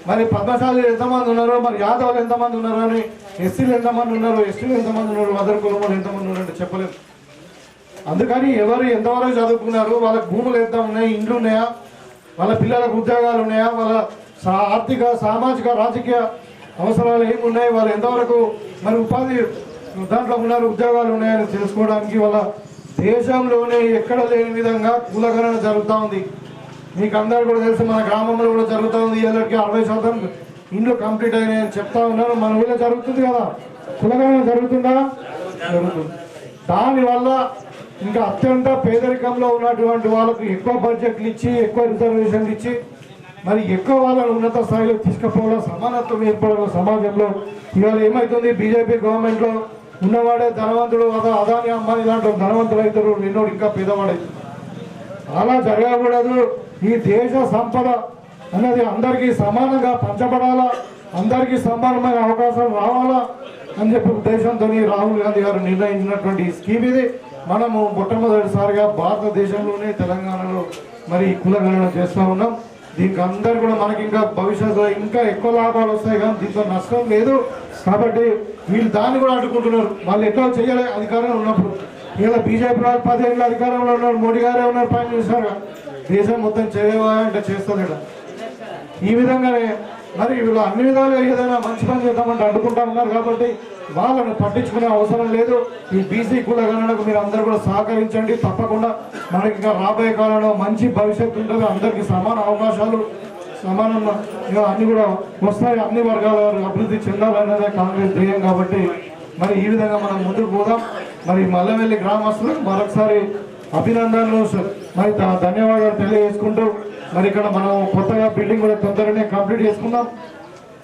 మరి పద్మశాలీలు ఎంతమంది ఉన్నారు, మరి యాదవులు ఎంతమంది ఉన్నారు, అని ఎస్సీలు ఎంతమంది ఉన్నారు, ఎస్టీలు ఎంతమంది ఉన్నారు, మదర్ కులంలో ఎంతమంది ఉన్నారంటే చెప్పలేదు. అందుకని ఎవరు ఎంతవరకు చదువుకున్నారు, వాళ్ళకి భూములు ఎంత ఉన్నాయి, ఇండ్లు ఉన్నాయా, వాళ్ళ పిల్లలకు ఉద్యోగాలు ఉన్నాయా, వాళ్ళ ఆర్థిక సామాజిక రాజకీయ అవసరాలు ఏమున్నాయి, వాళ్ళు ఎంతవరకు మరి ఉపాధి దాంట్లో ఉన్నారు, ఉద్యోగాలు ఉన్నాయని తెలుసుకోవడానికి వాళ్ళ దేశంలోనే ఎక్కడ లేని విధంగా కులగణన జరుగుతూ ఉంది. మీకు అందరూ కూడా తెలుసు, మన గ్రామంలో కూడా జరుగుతూ ఉంది. ఏళ్ళకి 60% ఇండ్లు కంప్లీట్ అయినాయని చెప్తా ఉన్నారు. మన ఊళ్ళో జరుగుతుంది కదా, కులగణన జరుగుతుందా? జరుగుతుంది. దానివల్ల ఇంకా అత్యంత పేదరికంలో ఉన్నటువంటి వాళ్ళకు ఎక్కువ బడ్జెట్లు ఇచ్చి, ఎక్కువ రిజర్వేషన్లు ఇచ్చి, మరి ఎక్కువ వాళ్ళని ఉన్నత స్థాయిలో తీసుకుపోవడం, సమానత్వం ఏర్పడడం సమాజంలో. ఇవాళ ఏమవుతుంది, బీజేపీ గవర్నమెంట్లో ఉన్నవాడే ధనవంతుడు, అదాని అమ్మాయి ఇలాంటి ధనవంతులు అవుతారు, నిన్నోడు ఇంకా పేదవాడైతారు. అలా జరగకూడదు. ఈ దేశ సంపద అనేది అందరికీ సమానంగా పంచబడాలా, అందరికీ సమానమైన అవకాశాలు రావాలా అని చెప్పి ఉద్దేశంతో రాహుల్ గాంధీ గారు నిర్ణయించినటువంటి ఈ స్కీమ్ ఇది. మనము మొట్టమొదటిసారిగా భారతదేశంలోనే తెలంగాణలో మరి కులగణన చేస్తూ ఉన్నాం. దీనికి అందరు కూడా మనకి ఇంకా భవిష్యత్తులో ఇంకా ఎక్కువ లాభాలు వస్తాయి, కానీ దీంతో నష్టం లేదు. కాబట్టి వీళ్ళు దాన్ని కూడా అడ్డుకుంటున్నారు. వాళ్ళు ఎట్లా చేయాలి అధికారంలో ఉన్నప్పుడు. ఇలా బీజేపీ వాళ్ళు 10 ఏళ్ళు అధికారంలో ఉన్నారు, మోడీ గారే ఉన్నారు ప్రైమ్ మినిస్టర్గా. దేశం మొత్తం చేయవాలంటే చేస్తలేడు. ఈ విధంగానే మరి వీళ్ళు అన్ని విధాలుగా ఏదైనా మంచి పని చేద్దామంటే అడ్డుకుంటా ఉన్నారు. కాబట్టి వాళ్ళని పట్టించుకునే అవసరం లేదు. ఈ బీసీ కులగణనకు మీరు అందరూ కూడా సహకరించండి. తప్పకుండా మనకి ఇంకా రాబోయే కాలంలో మంచి భవిష్యత్తు ఉంటుంది. అందరికీ సమాన అవకాశాలు, సమానంగా అన్ని కూడా వస్తాయి. అన్ని వర్గాల వారు అభివృద్ధి చెందాలన్నదే కాంగ్రెస్ ధ్యేయం. కాబట్టి మరి ఈ విధంగా మనం ముందుకు పోదాం. మరి మల్లవెల్లి గ్రామస్తులకు మరొకసారి అభినందనలు, మరి ధన్యవాదాలు తెలియజేసుకుంటూ మరి ఇక్కడ మనం కొత్తగా బిల్డింగ్ కూడా తొందరగానే కంప్లీట్ చేసుకుందాం.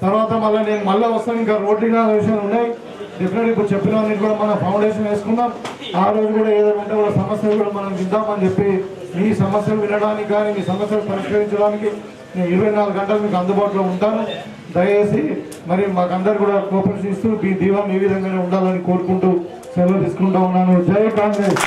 తర్వాత నేను మళ్ళీ వస్తాను. ఇంకా రోడ్లు విషయాలు ఉన్నాయి. డెఫినెట్గా ఇప్పుడు చెప్పిన కూడా మనం ఫౌండేషన్ వేసుకుందాం. ఆ రోజు కూడా ఏదైనా ఉంటే కూడా సమస్యలు కూడా మనం విద్దామని చెప్పి మీ సమస్యలు వినడానికి కానీ మీ సమస్యలు పరిష్కరించడానికి నేను 24 గంటలు మీకు అందుబాటులో ఉంటాను. దయచేసి మరి మాకందరు కూడా కోఆపరేషన్ ఇస్తూ మీ దీవాన్ని ఈ విధంగానే ఉండాలని కోరుకుంటూ సెలవు తీసుకుంటా ఉన్నాను. జై కాంగ్రెస్.